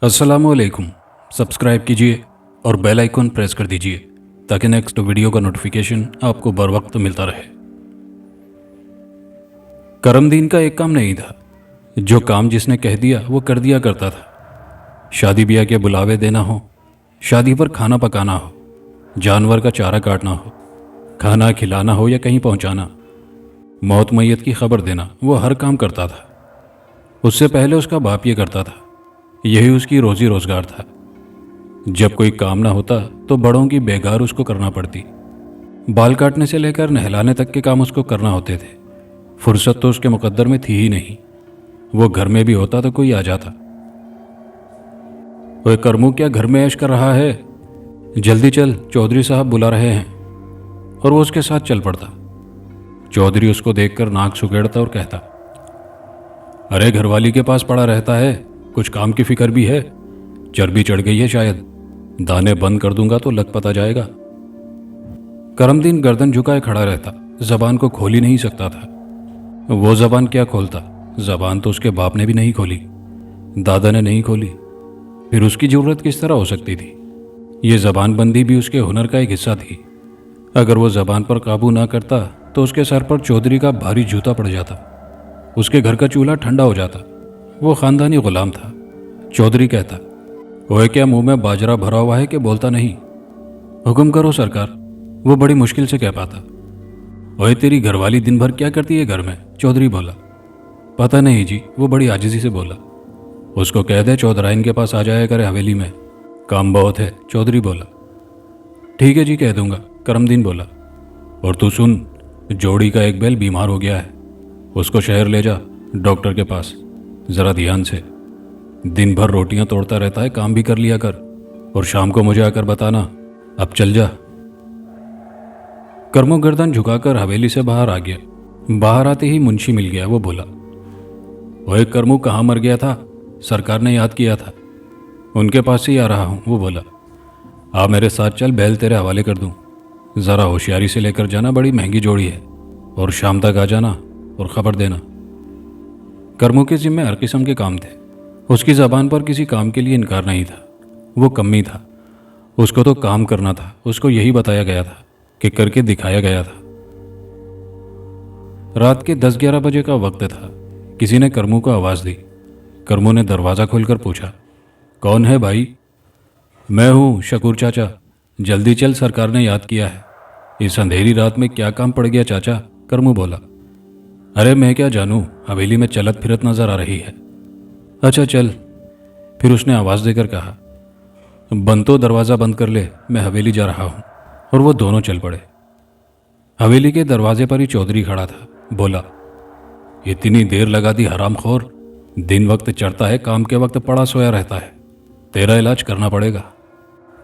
अस्सलामुअलैकुम। सब्सक्राइब कीजिए और बेल आइकन प्रेस कर दीजिए ताकि नेक्स्ट वीडियो का नोटिफिकेशन आपको बर वक्त मिलता रहे। करमदीन का एक काम नहीं था, जो काम जिसने कह दिया वो कर दिया करता था। शादी ब्याह के बुलावे देना हो, शादी पर खाना पकाना हो, जानवर का चारा काटना हो, खाना खिलाना हो या कहीं पहुंचाना, मौत मैयत की खबर देना, वो हर काम करता था। उससे पहले उसका बाप ये करता था, यही उसकी रोजी रोजगार था। जब कोई काम ना होता तो बड़ों की बेगार उसको करना पड़ती। बाल काटने से लेकर नहलाने तक के काम उसको करना होते थे। फुर्सत तो उसके मुकद्दर में थी ही नहीं। वो घर में भी होता तो कोई आ जाता। ओए करमू, क्या घर में ऐश कर रहा है? जल्दी चल, चौधरी साहब बुला रहे हैं। और वो उसके साथ चल पड़ता। चौधरी उसको देखकर नाक सुखेड़ता और कहता, अरे घरवाली के पास पड़ा रहता है, कुछ काम की फिक्र भी है? चर्बी चढ़ गई है शायद, दाने बंद कर दूंगा तो लग पता जाएगा। करमदीन गर्दन झुकाए खड़ा रहता, जबान को खोल ही नहीं सकता था। वो जबान क्या खोलता, जबान तो उसके बाप ने भी नहीं खोली, दादा ने नहीं खोली, फिर उसकी जरूरत किस तरह हो सकती थी? ये जबान बंदी भी उसके हुनर का एक हिस्सा थी। अगर वो जबान पर काबू ना करता तो उसके सर पर चौधरी का भारी जूता पड़ जाता, उसके घर का चूल्हा ठंडा हो जाता। वो खानदानी गुलाम था। चौधरी कहता, ओए क्या मुंह में बाजरा भरा हुआ है कि बोलता नहीं? हुक्म करो सरकार, वो बड़ी मुश्किल से कह पाता। ओए तेरी घरवाली दिन भर क्या करती है घर में? चौधरी बोला। पता नहीं जी, वो बड़ी आजिजी से बोला। उसको कह दे चौधराइन के पास आ जाया करे हवेली में, काम बहुत है। चौधरी बोला। ठीक है जी, कह दूंगा। करमदीन बोला। और तू सुन, जोड़ी का एक बैल बीमार हो गया है, उसको शहर ले जा डॉक्टर के पास, जरा ध्यान से। दिन भर रोटियां तोड़ता रहता है, काम भी कर लिया कर, और शाम को मुझे आकर बताना। अब चल जा। करमो गर्दन झुकाकर हवेली से बाहर आ गया। बाहर आते ही मुंशी मिल गया। वो बोला, ओए करमू, कहाँ मर गया था? सरकार ने याद किया था, उनके पास से ही आ रहा हूं। वो बोला, आ मेरे साथ चल, बैल तेरे हवाले कर दूं। जरा होशियारी से लेकर जाना, बड़ी महंगी जोड़ी है, और शाम तक आ जाना और खबर देना। करमू के जिम्मे हर किस्म के काम थे। उसकी जबान पर किसी काम के लिए इनकार नहीं था। वो कमी था, उसको तो काम करना था। उसको यही बताया गया था कि करके दिखाया गया था। रात के 10-11 बजे का वक्त था। किसी ने करमू को आवाज दी। करमू ने दरवाजा खोलकर पूछा, कौन है भाई? मैं हूं, शकूर चाचा। जल्दी चल, सरकार ने याद किया है। इस अंधेरी रात में क्या काम पड़ गया चाचा? करमू बोला। अरे मैं क्या जानूं, हवेली में चलत फिरत नजर आ रही है। अच्छा चल। फिर उसने आवाज देकर कहा, बंतो, दरवाजा बंद कर ले, मैं हवेली जा रहा हूं। और वो दोनों चल पड़े। हवेली के दरवाजे पर ही चौधरी खड़ा था। बोला, इतनी देर लगा दी हरामखोर, दिन वक्त चढ़ता है, काम के वक्त पड़ा सोया रहता है। तेरा इलाज करना पड़ेगा।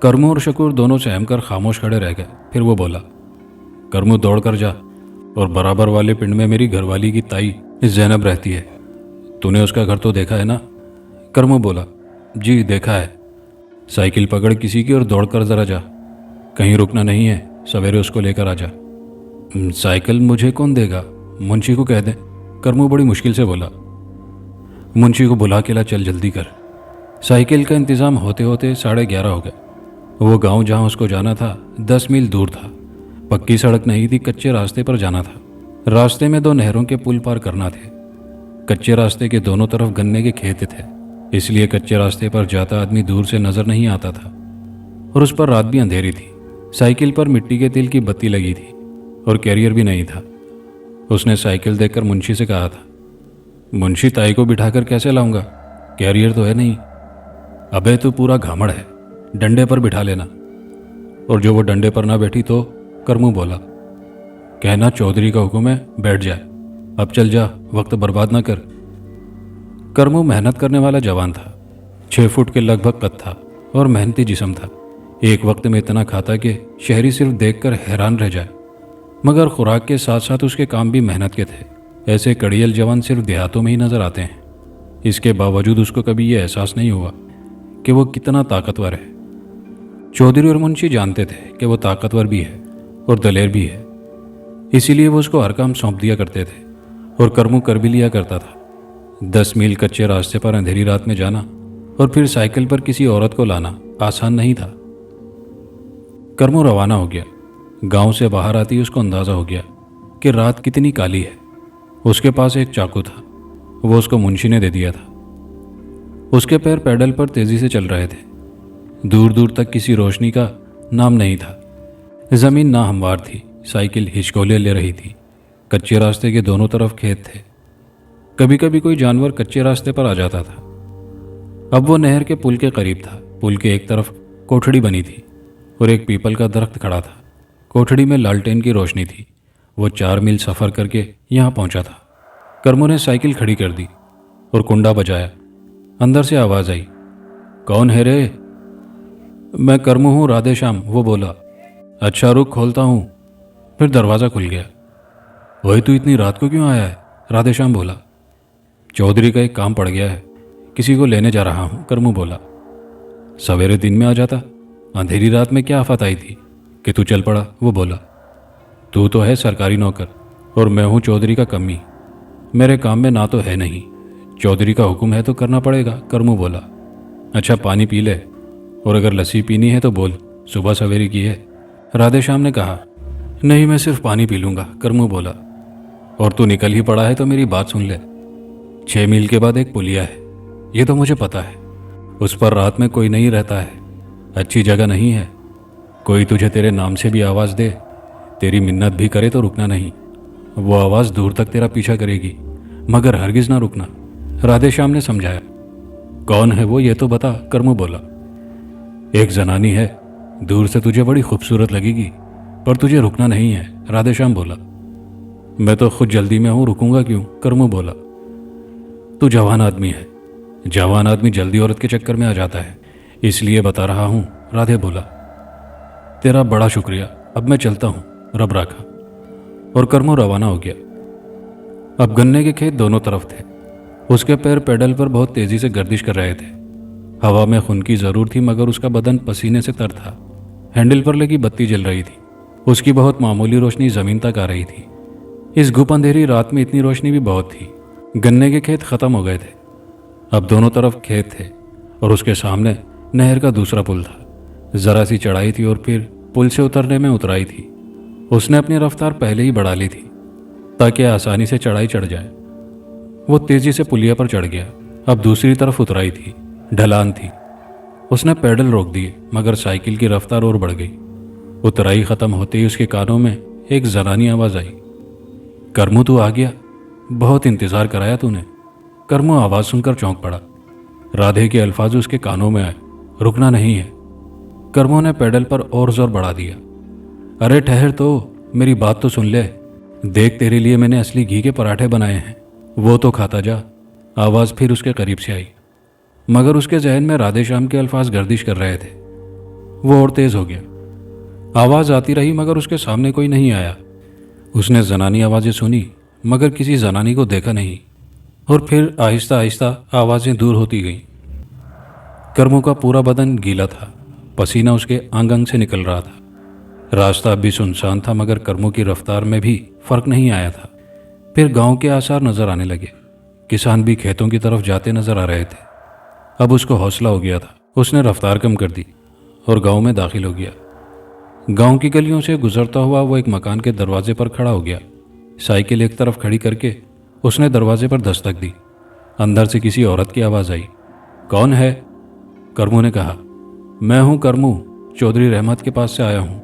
करमू और शकूर दोनों सहम कर खामोश खड़े रह गए। फिर वो बोला, करमू दौड़ कर जा, और बराबर वाले पिंड में मेरी घरवाली की ताई जैनब रहती है, तूने उसका घर तो देखा है ना? करमू बोला, जी देखा है। साइकिल पकड़ किसी की और दौड़ कर जरा जा, कहीं रुकना नहीं है, सवेरे उसको लेकर आ जा। साइकिल मुझे कौन देगा? मुंशी को कह दे। करमू बड़ी मुश्किल से बोला। मुंशी को बुला के ला, चल जल्दी कर। साइकिल का इंतजाम होते होते 11:30 हो गए। वो गांव जहां उसको जाना था 10 मील दूर था। पक्की सड़क नहीं थी, कच्चे रास्ते पर जाना था। रास्ते में 2 नहरों के पुल पार करना थे। कच्चे रास्ते के दोनों तरफ गन्ने के खेत थे, इसलिए कच्चे रास्ते पर जाता आदमी दूर से नजर नहीं आता था। और उस पर रात भी अंधेरी थी। साइकिल पर मिट्टी के तेल की बत्ती लगी थी और कैरियर भी नहीं था। उसने साइकिल देखकर मुंशी से कहा था, मुंशी, ताई को बिठाकर कैसे लाऊंगा? कैरियर तो है नहीं। अबे तू पूरा घामड़ है, डंडे पर बिठा लेना। और जो वो डंडे पर ना बैठी तो? करमू बोला। कहना चौधरी का हुक्म है, बैठ जाए। अब चल जा, वक्त बर्बाद ना कर। करमू मेहनत करने वाला जवान था। 6 फुट के लगभग कद था और मेहनती जिस्म था। एक वक्त में इतना खाता कि शहरी सिर्फ देखकर हैरान रह जाए। मगर खुराक के साथ साथ उसके काम भी मेहनत के थे। ऐसे कड़ियल जवान सिर्फ देहातों में ही नजर आते हैं। इसके बावजूद उसको कभी यह एहसास नहीं हुआ कि वो कितना ताकतवर है। चौधरी और मुंशी जानते थे कि वो ताकतवर भी है और दलेर भी है, इसीलिए वो उसको हर काम सौंप दिया करते थे, और करमू कर भी लिया करता था। 10 मील कच्चे रास्ते पर अंधेरी रात में जाना और फिर साइकिल पर किसी औरत को लाना आसान नहीं था। करमू रवाना हो गया। गांव से बाहर आती उसको अंदाजा हो गया कि रात कितनी काली है। उसके पास एक चाकू था, वो उसको मुंशी ने दे दिया था। उसके पैर पैडल पर तेजी से चल रहे थे। दूर दूर तक किसी रोशनी का नाम नहीं था। जमीन ना हमवार थी, साइकिल हिचकोले ले रही थी। कच्चे रास्ते के दोनों तरफ खेत थे। कभी कभी कोई जानवर कच्चे रास्ते पर आ जाता था। अब वो नहर के पुल के करीब था। पुल के एक तरफ कोठड़ी बनी थी और एक पीपल का दरख्त खड़ा था। कोठड़ी में लालटेन की रोशनी थी। वो 4 मील सफ़र करके यहाँ पहुँचा था। करमू ने साइकिल खड़ी कर दी और कुंडा बजाया। अंदर से आवाज़ आई, कौन है रे? मैं करमू हूँ, राधे श्याम, वो बोला। अच्छा रुक, खोलता हूँ। फिर दरवाज़ा खुल गया। वही तू इतनी रात को क्यों आया है? राधे श्याम बोला। चौधरी का एक काम पड़ गया है, किसी को लेने जा रहा हूँ, करमू बोला। सवेरे दिन में आ जाता, अंधेरी रात में क्या आफत आई थी कि तू चल पड़ा, वो बोला। तू तो है सरकारी नौकर और मैं हूँ चौधरी का कमी। मेरे काम में ना तो है नहीं, चौधरी का हुक्म है तो करना पड़ेगा, करमू बोला। अच्छा पानी पी ले, और अगर लस्सी पीनी है तो बोल, सुबह सवेरे की है, राधे श्याम ने कहा। नहीं, मैं सिर्फ पानी पी लूँगा, करमू बोला। और तू निकल ही पड़ा है तो मेरी बात सुन ले। 6 मील के बाद एक पुलिया है, ये तो मुझे पता है। उस पर रात में कोई नहीं रहता है, अच्छी जगह नहीं है। कोई तुझे तेरे नाम से भी आवाज़ दे, तेरी मिन्नत भी करे तो रुकना नहीं। वो आवाज़ दूर तक तेरा पीछा करेगी, मगर हरगिज़ ना रुकना, राधे श्याम ने समझाया। कौन है वो, ये तो बता, करमू बोला। एक जनानी है, दूर से तुझे बड़ी खूबसूरत लगेगी, पर तुझे रुकना नहीं है, राधे श्याम बोला। मैं तो खुद जल्दी में हूँ, रुकूंगा क्यों, करमू बोला। तू जवान आदमी है, जवान आदमी जल्दी औरत के चक्कर में आ जाता है, इसलिए बता रहा हूँ, राधे बोला। तेरा बड़ा शुक्रिया, अब मैं चलता हूँ, रब राखा। और करमू रवाना हो गया। अब गन्ने के खेत दोनों तरफ थे। उसके पैर पेडल पर बहुत तेजी से गर्दिश कर रहे थे। हवा में खून की जरूर थी, मगर उसका बदन पसीने से तर था। हैंडल पर लगी बत्ती जल रही थी, उसकी बहुत मामूली रोशनी जमीन तक आ रही थी। इस घुप अंधेरी रात में इतनी रोशनी भी बहुत थी। गन्ने के खेत खत्म हो गए थे, अब दोनों तरफ खेत थे और उसके सामने नहर का दूसरा पुल था। जरा सी चढ़ाई थी और फिर पुल से उतरने में उतराई थी। उसने अपनी रफ्तार पहले ही बढ़ा ली थी ताकि आसानी से चढ़ाई चढ़ जाए। वो तेजी से पुलिया पर चढ़ गया। अब दूसरी तरफ उतराई थी, ढलान थी। उसने पैडल रोक दिए, मगर साइकिल की रफ्तार और बढ़ गई। उतराई खत्म होते ही उसके कानों में एक जनानी आवाज आई, करमू तू आ गया, बहुत इंतजार कराया तूने। करमू आवाज सुनकर चौंक पड़ा। राधे के अल्फाज उसके कानों में आए, रुकना नहीं है। करमू ने पैडल पर और जोर बढ़ा दिया। अरे ठहर तो, मेरी बात तो सुन ले। देख, तेरे लिए मैंने असली घी के पराठे बनाए हैं, वो तो खाता जा। आवाज़ फिर उसके करीब से आई, मगर उसके जहन में राधे श्याम के अल्फाज गर्दिश कर रहे थे। वो और तेज हो गया। आवाज़ आती रही, मगर उसके सामने कोई नहीं आया। उसने जनानी आवाज़ें सुनी, मगर किसी जनानी को देखा नहीं। और फिर आहिस्ता आहिस्ता आवाज़ें दूर होती गईं। करमू का पूरा बदन गीला था, पसीना उसके अंग अंग से निकल रहा था। रास्ता अब भी सुनसान था, मगर करमू की रफ्तार में भी फर्क नहीं आया था। फिर गांव के आसार नजर आने लगे। किसान भी खेतों की तरफ जाते नजर आ रहे थे। अब उसको हौसला हो गया था। उसने रफ्तार कम कर दी और गांव में दाखिल हो गया। गांव की गलियों से गुजरता हुआ वो एक मकान के दरवाजे पर खड़ा हो गया। साइकिल एक तरफ खड़ी करके उसने दरवाजे पर दस्तक दी। अंदर से किसी औरत की आवाज़ आई, कौन है? करमू ने कहा, मैं हूँ करमू, चौधरी रहमत के पास से आया हूँ।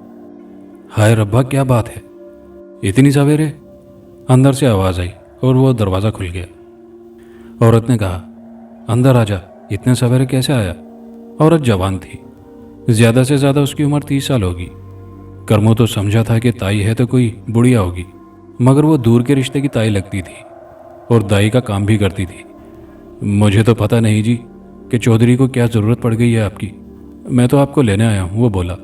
हाय रब्बा, क्या बात है, इतनी सवेरे? अंदर से आवाज़ आई और वो दरवाज़ा खुल गया। औरत ने कहा, अंदर आजा, इतने सवेरे कैसे आया? औरत जवान थी, ज़्यादा से ज़्यादा उसकी उम्र 30 साल होगी। करमू तो समझा था कि ताई है तो कोई बुढ़िया होगी, मगर वो दूर के रिश्ते की ताई लगती थी और दाई का काम भी करती थी। मुझे तो पता नहीं जी कि चौधरी को क्या ज़रूरत पड़ गई है आपकी, मैं तो आपको लेने आया हूँ, वो बोला।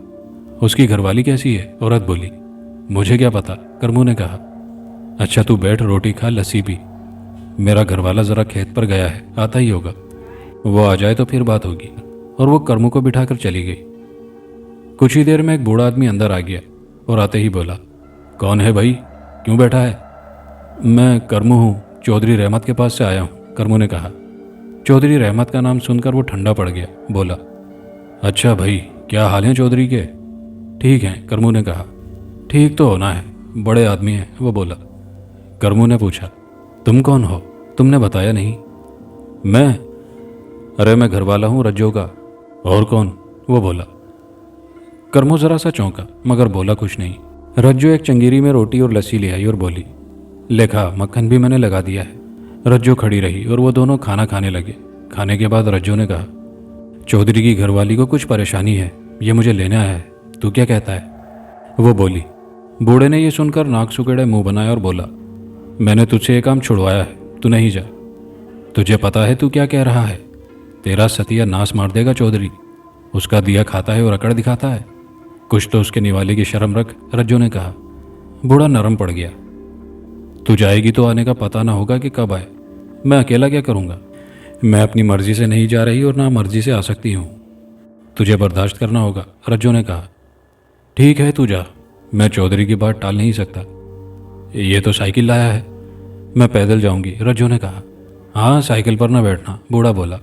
उसकी घरवाली कैसी है? औरत बोली। मुझे क्या पता, करमू ने कहा। अच्छा तू बैठ, रोटी खा, लस्सी पी। मेरा घरवाला ज़रा खेत पर गया है, आता ही होगा, वो आ जाए तो फिर बात होगी। और वो करमू को बिठाकर चली गई। कुछ ही देर में एक बूढ़ा आदमी अंदर आ गया और आते ही बोला, कौन है भाई, क्यों बैठा है? मैं करमू हूँ, चौधरी रहमत के पास से आया हूँ, करमू ने कहा। चौधरी रहमत का नाम सुनकर वो ठंडा पड़ गया। बोला, अच्छा भाई, क्या हाल है चौधरी के? ठीक हैं, करमू ने कहा। ठीक तो होना है, बड़े आदमी हैं, वो बोला। करमू ने पूछा, तुम कौन हो? तुमने बताया नहीं। मैं? अरे मैं घरवाला हूँ रज्जो का। और कौन? वो बोला। करमू जरा सा चौंका मगर बोला कुछ नहीं। रज्जो एक चंगेरी में रोटी और लस्सी ले आई और बोली, लेखा मक्खन भी मैंने लगा दिया है। रज्जो खड़ी रही और वो दोनों खाना खाने लगे। खाने के बाद रज्जो ने कहा, चौधरी की घरवाली को कुछ परेशानी है, ये मुझे लेने आया है, तू क्या कहता है? वो बोली। बूढ़े ने ये सुनकर नाक सुकेड़े मुंह बनाया और बोला, मैंने तुझसे ये काम छुड़वाया है, तू नहीं जा। तुझे पता है तू क्या कह रहा है? तेरा सतिया नाश मार देगा चौधरी। उसका दिया खाता है और अकड़ दिखाता है। कुछ तो उसके निवाले की शर्म रख, रज्जो ने कहा। बूढ़ा नरम पड़ गया। तू जाएगी तो आने का पता ना होगा कि कब आए। मैं अकेला क्या करूँगा? मैं अपनी मर्जी से नहीं जा रही और ना मर्जी से आ सकती हूँ। तुझे बर्दाश्त करना होगा, रज्जो ने कहा। ठीक है तू जा, मैं चौधरी की बात टाल नहीं सकता। ये तो साइकिल लाया है, मैं पैदल जाऊंगी, रज्जो ने कहा। हाँ, साइकिल पर ना बैठना, बूढ़ा बोला।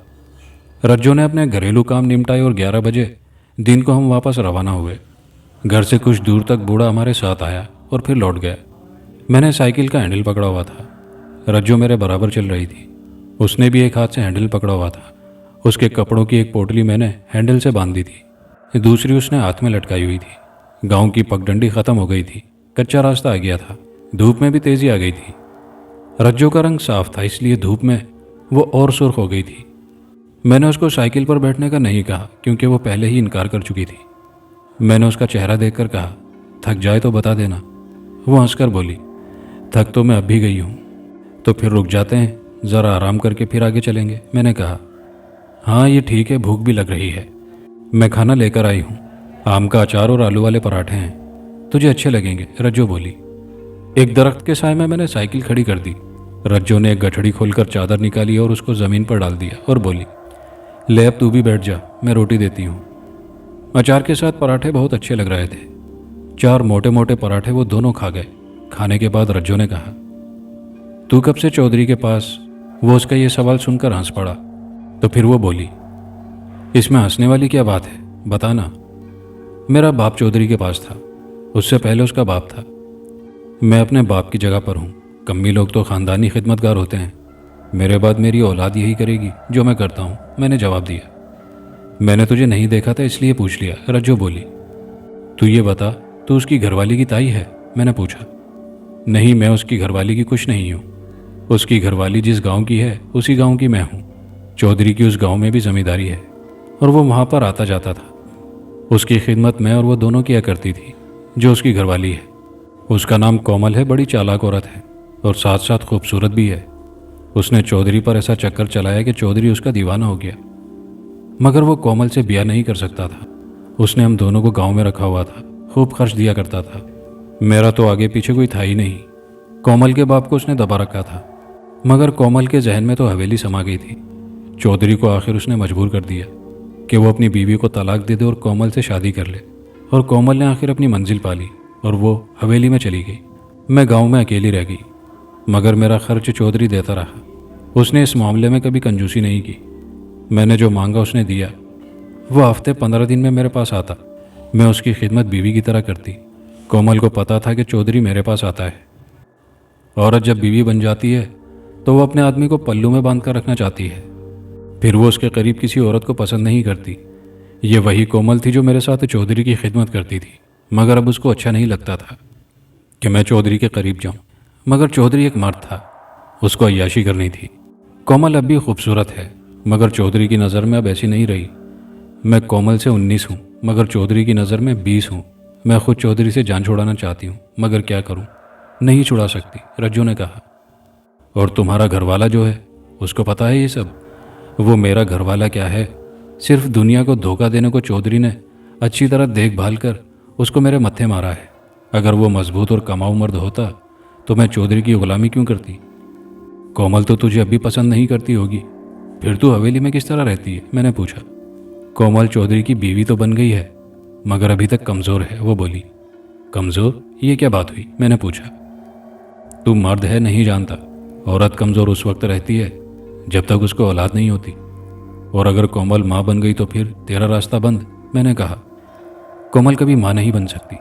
रज्जो ने अपने घरेलू काम निपटाए और 11 बजे दिन को हम वापस रवाना हुए। घर से कुछ दूर तक बूढ़ा हमारे साथ आया और फिर लौट गया। मैंने साइकिल का हैंडल पकड़ा हुआ था। रज्जो मेरे बराबर चल रही थी। उसने भी एक हाथ से हैंडल पकड़ा हुआ था। उसके कपड़ों की एक पोटली मैंने हैंडल से बांध दी थी, दूसरी उसने हाथ में लटकाई हुई थी। गांव की पगडंडी खत्म हो गई थी, कच्चा रास्ता आ गया था, धूप में भी तेजी आ गई थी। रज्जो का रंग साफ था, इसलिए धूप में वो और सुर्ख हो गई थी। मैंने उसको साइकिल पर बैठने का नहीं कहा क्योंकि वो पहले ही इनकार कर चुकी थी। मैंने उसका चेहरा देखकर कहा, थक जाए तो बता देना। वो हंसकर बोली, थक तो मैं अब भी गई हूँ। तो फिर रुक जाते हैं, ज़रा आराम करके फिर आगे चलेंगे, मैंने कहा। हाँ ये ठीक है, भूख भी लग रही है। मैं खाना लेकर आई हूँ, आम का अचार और आलू वाले पराठे हैं, तुझे अच्छे लगेंगे, रज्जो बोली। एक दरख्त के साए में मैंने साइकिल खड़ी कर दी। रज्जो ने एक गठड़ी खोलकर चादर निकाली और उसको ज़मीन पर डाल दिया और बोली, ले अब तू भी बैठ जा, मैं रोटी देती हूँ। अचार के साथ पराठे बहुत अच्छे लग रहे थे। 4 मोटे मोटे पराठे वो दोनों खा गए। खाने के बाद रज्जो ने कहा, तू कब से चौधरी के पास? वो उसका ये सवाल सुनकर हंस पड़ा। तो फिर वो बोली, इसमें हंसने वाली क्या बात है, बताना। मेरा बाप चौधरी के पास था, उससे पहले उसका बाप था। मैं अपने बाप की जगह पर हूँ। कम्मी लोग तो ख़ानदानी खिदमतगार होते हैं, मेरे बाद मेरी औलाद यही करेगी जो मैं करता हूँ, मैंने जवाब दिया। मैंने तुझे नहीं देखा था इसलिए पूछ लिया, रज्जो बोली। तू ये बता, तू उसकी घरवाली की ताई है, मैंने पूछा। नहीं, मैं उसकी घरवाली की कुछ नहीं हूँ। उसकी घरवाली जिस गांव की है उसी गांव की मैं हूँ। चौधरी की उस गांव में भी जमींदारी है और वो वहाँ पर आता जाता था। उसकी खिदमत मैं और वो दोनों किया करती थी, जो उसकी घरवाली है। उसका नाम कोमल है, बड़ी चालाक औरत है और साथ साथ खूबसूरत भी है। उसने चौधरी पर ऐसा चक्कर चलाया कि चौधरी उसका दीवाना हो गया, मगर वो कोमल से ब्याह नहीं कर सकता था। उसने हम दोनों को गांव में रखा हुआ था, खूब खर्च दिया करता था। मेरा तो आगे पीछे कोई था ही नहीं। कोमल के बाप को उसने दबा रखा था, मगर कोमल के जहन में तो हवेली समा गई थी। चौधरी को आखिर उसने मजबूर कर दिया कि वो अपनी बीवी को तलाक दे दे और कोमल से शादी कर ले। और कोमल ने आखिर अपनी मंजिल पाली और वो हवेली में चली गई। मैं गांव में अकेली रह गई, मगर मेरा खर्च चौधरी देता रहा। उसने इस मामले में कभी कंजूसी नहीं की। मैंने जो मांगा उसने दिया। वो हफ्ते 15 दिन में मेरे पास आता। मैं उसकी खिदमत बीवी की तरह करती। कोमल को पता था कि चौधरी मेरे पास आता है। औरत जब बीवी बन जाती है तो वो अपने आदमी को पल्लू में बांध कर रखना चाहती है। फिर वो उसके करीब किसी औरत को पसंद नहीं करती। ये वही कोमल थी जो मेरे साथ चौधरी की खिदमत करती थी, मगर अब उसको अच्छा नहीं लगता था कि मैं चौधरी के करीब जाऊं। मगर चौधरी एक मर्द था, उसको अय्याशी करनी थी। कोमल अब भी खूबसूरत है, मगर चौधरी की नज़र में अब ऐसी नहीं रही। मैं कोमल से 19 हूँ, मगर चौधरी की नज़र में 20 हूँ। मैं खुद चौधरी से जान छुड़ाना चाहती हूँ, मगर क्या करूँ, नहीं छुड़ा सकती, रज्जो ने कहा। और तुम्हारा घरवाला जो है, उसको पता है ये सब? वो मेरा घरवाला क्या है, सिर्फ दुनिया को धोखा देने को चौधरी ने अच्छी तरह देखभाल कर उसको मेरे मत्थे मारा है। अगर वो मजबूत और कमाऊ मर्द होता तो मैं चौधरी की गुलामी क्यों करती? कोमल तो तुझे अब भी पसंद नहीं करती होगी, फिर तू हवेली में किस तरह रहती है, मैंने पूछा। कोमल चौधरी की बीवी तो बन गई है, मगर अभी तक कमज़ोर है, वो बोली। कमज़ोर? ये क्या बात हुई, मैंने पूछा। तू मर्द है नहीं जानता, औरत कमज़ोर उस वक्त रहती है जब तक उसको औलाद नहीं होती। और अगर कोमल माँ बन गई तो फिर तेरा रास्ता बंद। मैंने कहा, कोमल कभी माँ नहीं बन सकती,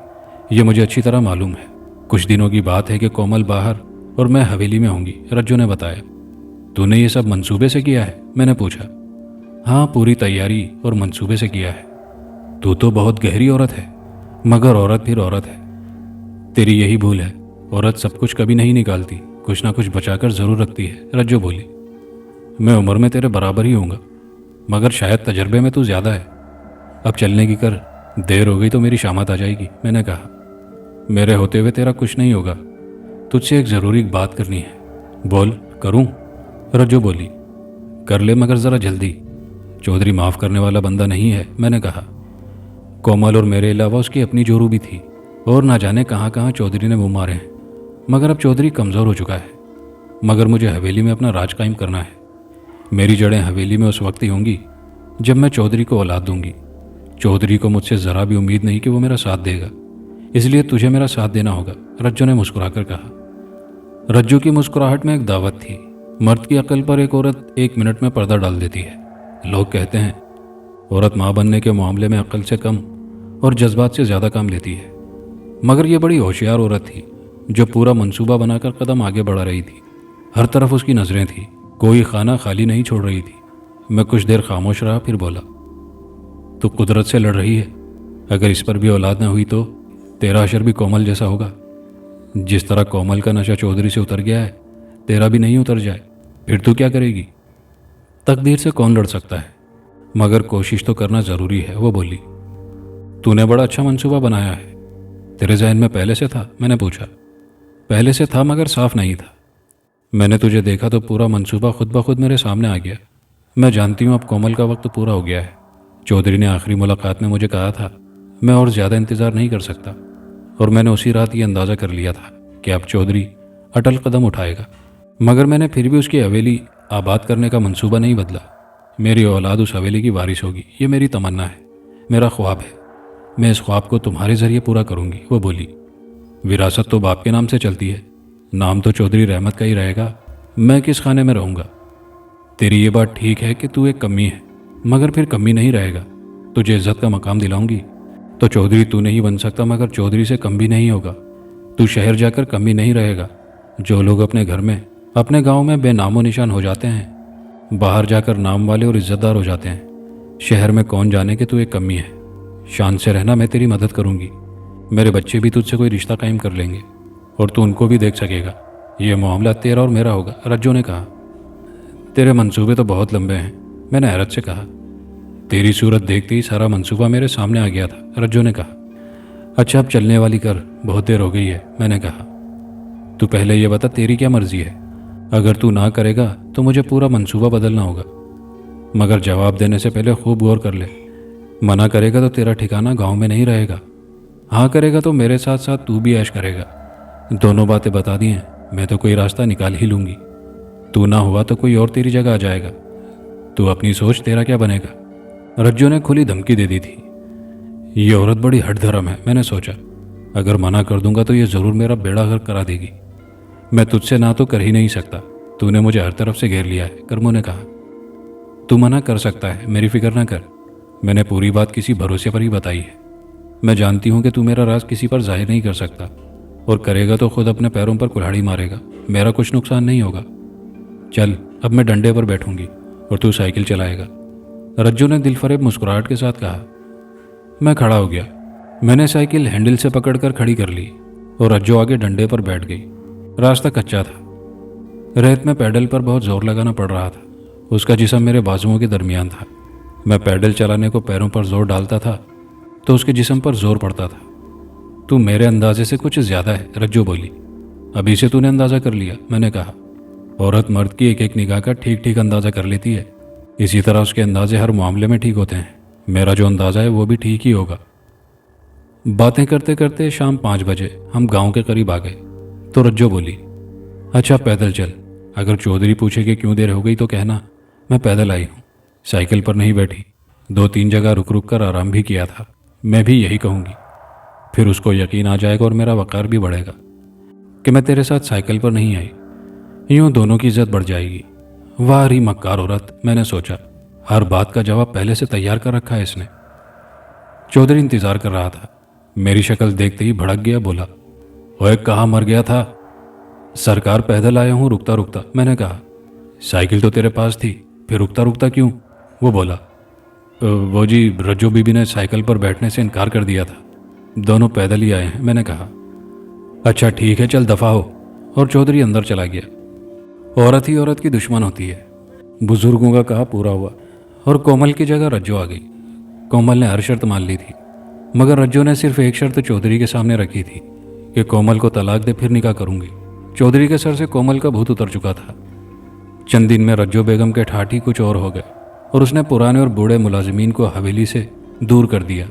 ये मुझे अच्छी तरह मालूम है। कुछ दिनों की बात है कि कोमल बाहर और मैं हवेली में होंगी, रज्जू ने बताया। तूने ये सब मंसूबे से किया है? मैंने पूछा। हाँ, पूरी तैयारी और मंसूबे से किया है। तू तो बहुत गहरी औरत है, मगर औरत फिर औरत है। तेरी यही भूल है, औरत सब कुछ कभी नहीं निकालती, कुछ ना कुछ बचाकर जरूर रखती है, रज्जू बोली। मैं उम्र में तेरे बराबर ही होऊंगा, मगर शायद तजर्बे में तू ज्यादा है। अब चलने की कर, देर हो गई तो मेरी शामत आ जाएगी। मैंने कहा, मेरे होते हुए तेरा कुछ नहीं होगा, तुझसे एक ज़रूरी बात करनी है। बोल। करूं? रज्जू बोली। कर ले, मगर ज़रा जल्दी। चौधरी माफ़ करने वाला बंदा नहीं है। मैंने कहा। कोमल और मेरे अलावा उसकी अपनी जोरू भी थी, और ना जाने कहाँ कहाँ चौधरी ने मुँह मारे हैं। मगर अब चौधरी कमज़ोर हो चुका है। मगर मुझे हवेली में अपना राज कायम करना है। मेरी जड़ें हवेली में उस वक्त ही होंगी जब मैं चौधरी को औलाद दूंगी। चौधरी को मुझसे ज़रा भी उम्मीद नहीं कि वो मेरा साथ देगा, इसलिए तुझे मेरा साथ देना होगा, रज्जू ने मुस्कुराकर कहा। रज्जू की मुस्कुराहट में एक दावत थी। मर्द की अकल पर एक औरत 1 मिनट में पर्दा डाल देती है। लोग कहते हैं औरत माँ बनने के मामले में अकल से कम और जज्बात से ज़्यादा काम लेती है, मगर ये बड़ी होशियार औरत थी जो पूरा मंसूबा बनाकर कदम आगे बढ़ा रही थी। हर तरफ उसकी नज़रें थी, कोई खाना खाली नहीं छोड़ रही थी। मैं कुछ देर खामोश रहा, फिर बोला, तो कुदरत से लड़ रही है। अगर इस पर भी औलाद न हुई तो तेरा अशर भी कोमल जैसा होगा। जिस तरह कोमल का नशा चौधरी से उतर गया है, तेरा भी नहीं उतर जाए, फिर तू क्या करेगी? तकदीर से कौन लड़ सकता है, मगर कोशिश तो करना ज़रूरी है, वो बोली। तूने बड़ा अच्छा मंसूबा बनाया है। तेरे जहन में पहले से था? मैंने पूछा। पहले से था, मगर साफ नहीं था। मैंने तुझे देखा तो पूरा मंसूबा खुद ब खुद मेरे सामने आ गया। मैं जानती हूँ अब कोमल का वक्त पूरा हो गया है। चौधरी ने आखिरी मुलाकात में मुझे कहा था मैं और ज़्यादा इंतज़ार नहीं कर सकता, और मैंने उसी रात ये अंदाज़ा कर लिया था कि अब चौधरी अटल कदम उठाएगा। मगर मैंने फिर भी उसकी हवेली आबाद करने का मंसूबा नहीं बदला। मेरी औलाद उस हवेली की वारिस होगी, ये मेरी तमन्ना है, मेरा ख्वाब है। मैं इस ख्वाब को तुम्हारे ज़रिए पूरा करूँगी, वो बोली। विरासत तो बाप के नाम से चलती है, नाम तो चौधरी रहमत का ही रहेगा। मैं किस खाने में रहूँगा? तेरी ये बात ठीक है कि तू एक कमी है, मगर फिर कमी नहीं रहेगा। तुझे इज्जत का मकाम दिलाऊंगी तो चौधरी तू नहीं बन सकता, मगर चौधरी से कम भी नहीं होगा। तू शहर जाकर कमी नहीं रहेगा। जो लोग अपने घर में, अपने गांव में बेनामो निशान हो जाते हैं, बाहर जाकर नाम वाले और इज्जतदार हो जाते हैं। शहर में कौन जाने कि तू एक कमी है। शान से रहना, मैं तेरी मदद करूंगी। मेरे बच्चे भी तुझसे कोई रिश्ता कायम कर लेंगे और तू उनको भी देख सकेगा। यह मामला तेरा और मेरा होगा, रज्जू ने कहा। तेरे मंसूबे तो बहुत लंबे हैं, मैंने हैरत से कहा। तेरी सूरत देखते ही सारा मंसूबा मेरे सामने आ गया था, रज्जू ने कहा। अच्छा, अब चलने वाली कर, बहुत देर हो गई है, मैंने कहा। तू पहले ये बता तेरी क्या मर्जी है। अगर तू ना करेगा तो मुझे पूरा मंसूबा बदलना होगा, मगर जवाब देने से पहले खूब गौर कर ले। मना करेगा तो तेरा ठिकाना गांव में नहीं रहेगा। हाँ करेगा तो मेरे साथ साथ तू भी ऐश करेगा। दोनों बातें बता दी हैं, मैं तो कोई रास्ता निकाल ही लूँगी। तू ना हुआ तो कोई और तेरी जगह आ जाएगा। तू अपनी सोच, तेरा क्या बनेगा। रज्जू ने खुली धमकी दे दी थी। ये औरत बड़ी हठधर्म है, मैंने सोचा। अगर मना कर दूंगा तो ये ज़रूर मेरा बेड़ा गर्क करा देगी। मैं तुझसे ना तो कर ही नहीं सकता, तूने मुझे हर तरफ से घेर लिया है, कर्मो ने कहा। तू मना कर सकता है, मेरी फिक्र ना कर। मैंने पूरी बात किसी भरोसे पर ही बताई है। मैं जानती हूँ कि तू मेरा राज किसी पर जाहिर नहीं कर सकता, और करेगा तो खुद अपने पैरों पर कुल्हाड़ी मारेगा। मेरा कुछ नुकसान नहीं होगा। चल, अब मैं डंडे पर बैठूंगी और तू साइकिल चलाएगा, रज्जू ने दिलफरेब मुस्कुराहट के साथ कहा। मैं खड़ा हो गया। मैंने साइकिल हैंडल से पकड़कर खड़ी कर ली और रज्जू आगे डंडे पर बैठ गई। रास्ता कच्चा था, रेत में पैडल पर बहुत जोर लगाना पड़ रहा था। उसका जिस्म मेरे बाजुओं के दरमियान था। मैं पैडल चलाने को पैरों पर जोर डालता था तो उसके जिस्म पर जोर पड़ता था। तू मेरे अंदाजे से कुछ ज़्यादा है, रज्जू बोली। अभी से तूने अंदाज़ा कर लिया, मैंने कहा। औरत मर्द की एक एक निगाह का ठीक ठीक अंदाज़ा कर लेती है, इसी तरह उसके अंदाजे हर मामले में ठीक होते हैं। मेरा जो अंदाज़ा है वो भी ठीक ही होगा। बातें करते करते शाम 5 बजे हम गांव के करीब आ गए तो रज्जू बोली, अच्छा पैदल चल। अगर चौधरी पूछे कि क्यों देर हो गई तो कहना मैं पैदल आई हूँ, साइकिल पर नहीं बैठी। 2-3 जगह रुक रुक कर आराम भी किया था। मैं भी यही कहूँगी, फिर उसको यकीन आ जाएगा और मेरा वक़ार भी बढ़ेगा कि मैं तेरे साथ साइकिल पर नहीं आई। यूँ दोनों की इज्जत बढ़ जाएगी। वाह री मक्कार औरत, मैंने सोचा। हर बात का जवाब पहले से तैयार कर रखा है इसने। चौधरी इंतजार कर रहा था। मेरी शक्ल देखते ही भड़क गया, बोला, ओए कहाँ मर गया था? सरकार, पैदल आया हूँ रुकता रुकता, मैंने कहा। साइकिल तो तेरे पास थी, फिर रुकता रुकता क्यों? वो बोला, वो जी रज्जो बीबी ने साइकिल पर बैठने से इनकार कर दिया था, दोनों पैदल ही आए हैं, मैंने कहा। अच्छा ठीक है, चल दफा हो। और चौधरी अंदर चला गया। औरत ही औरत की दुश्मन होती है, बुजुर्गों का कहा पूरा हुआ। और कोमल की जगह रज्जो आ गई। कोमल ने हर शर्त मान ली थी, मगर रज्जो ने सिर्फ एक शर्त चौधरी के सामने रखी थी कि कोमल को तलाक दे, फिर निकाह करूंगी। चौधरी के सर से कोमल का भूत उतर चुका था। चंद दिन में रज्जो बेगम के ठाठी कुछ और हो गए और उसने पुराने और बूढ़े मुलाजिमीन को हवेली से दूर कर दिया।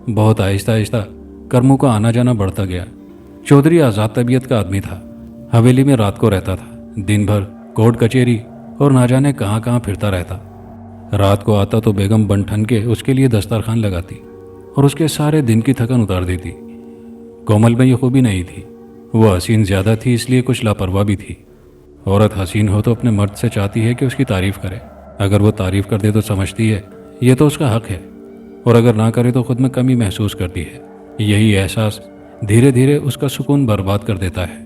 बहुत आहिस्ता आहिस्ता कर्मों का आना जाना बढ़ता गया। चौधरी आज़ाद तबीयत का आदमी था। हवेली में रात को रहता था, दिन भर कोर्ट कचहरी और ना जाने कहाँ कहाँ फिरता रहता। रात को आता तो बेगम बन ठन के उसके लिए दस्तरखान लगाती और उसके सारे दिन की थकन उतार देती। कोमल में ये खूबी नहीं थी, वो हसीन ज़्यादा थी, इसलिए कुछ लापरवाह भी थी। औरत हसीन हो तो अपने मर्द से चाहती है कि उसकी तारीफ़ करे। अगर वो तारीफ़ कर दे तो समझती है ये तो उसका हक है, और अगर ना करे तो खुद में कमी महसूस करती है। यही एहसास धीरे धीरे उसका सुकून बर्बाद कर देता है।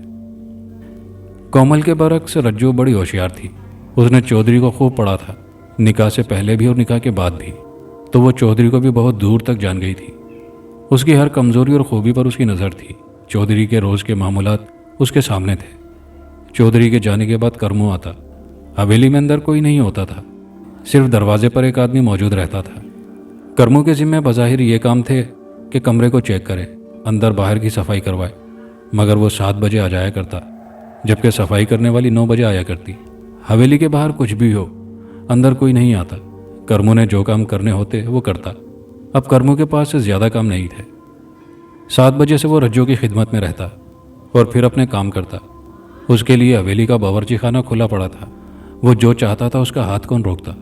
कोमल के बरक्स रज्जो बड़ी होशियार थी। उसने चौधरी को खूब पढ़ा था, निकाह से पहले भी और निकाह के बाद भी। तो वो चौधरी को भी बहुत दूर तक जान गई थी। उसकी हर कमज़ोरी और खूबी पर उसकी नज़र थी। चौधरी के रोज़ के मामूलात उसके सामने थे। चौधरी के जाने के बाद कर्मू आता। हवेली में अंदर कोई नहीं होता था, सिर्फ दरवाजे पर एक आदमी मौजूद रहता था। कर्मू के जिम्मे बज़ाहिर ये काम थे कि कमरे को चेक करे, अंदर बाहर की सफाई करवाए, मगर वो 7 बजे आ जाया करता, जबकि सफाई करने वाली 9 बजे आया करती। हवेली के बाहर कुछ भी हो, अंदर कोई नहीं आता। कर्मू ने जो काम करने होते वो करता। अब कर्मू के पास से ज़्यादा काम नहीं थे। 7 बजे से वो रज्जो की खिदमत में रहता और फिर अपने काम करता। उसके लिए हवेली का बावर्ची खाना खुला पड़ा था। वो जो चाहता था उसका हाथ कौन रोकता।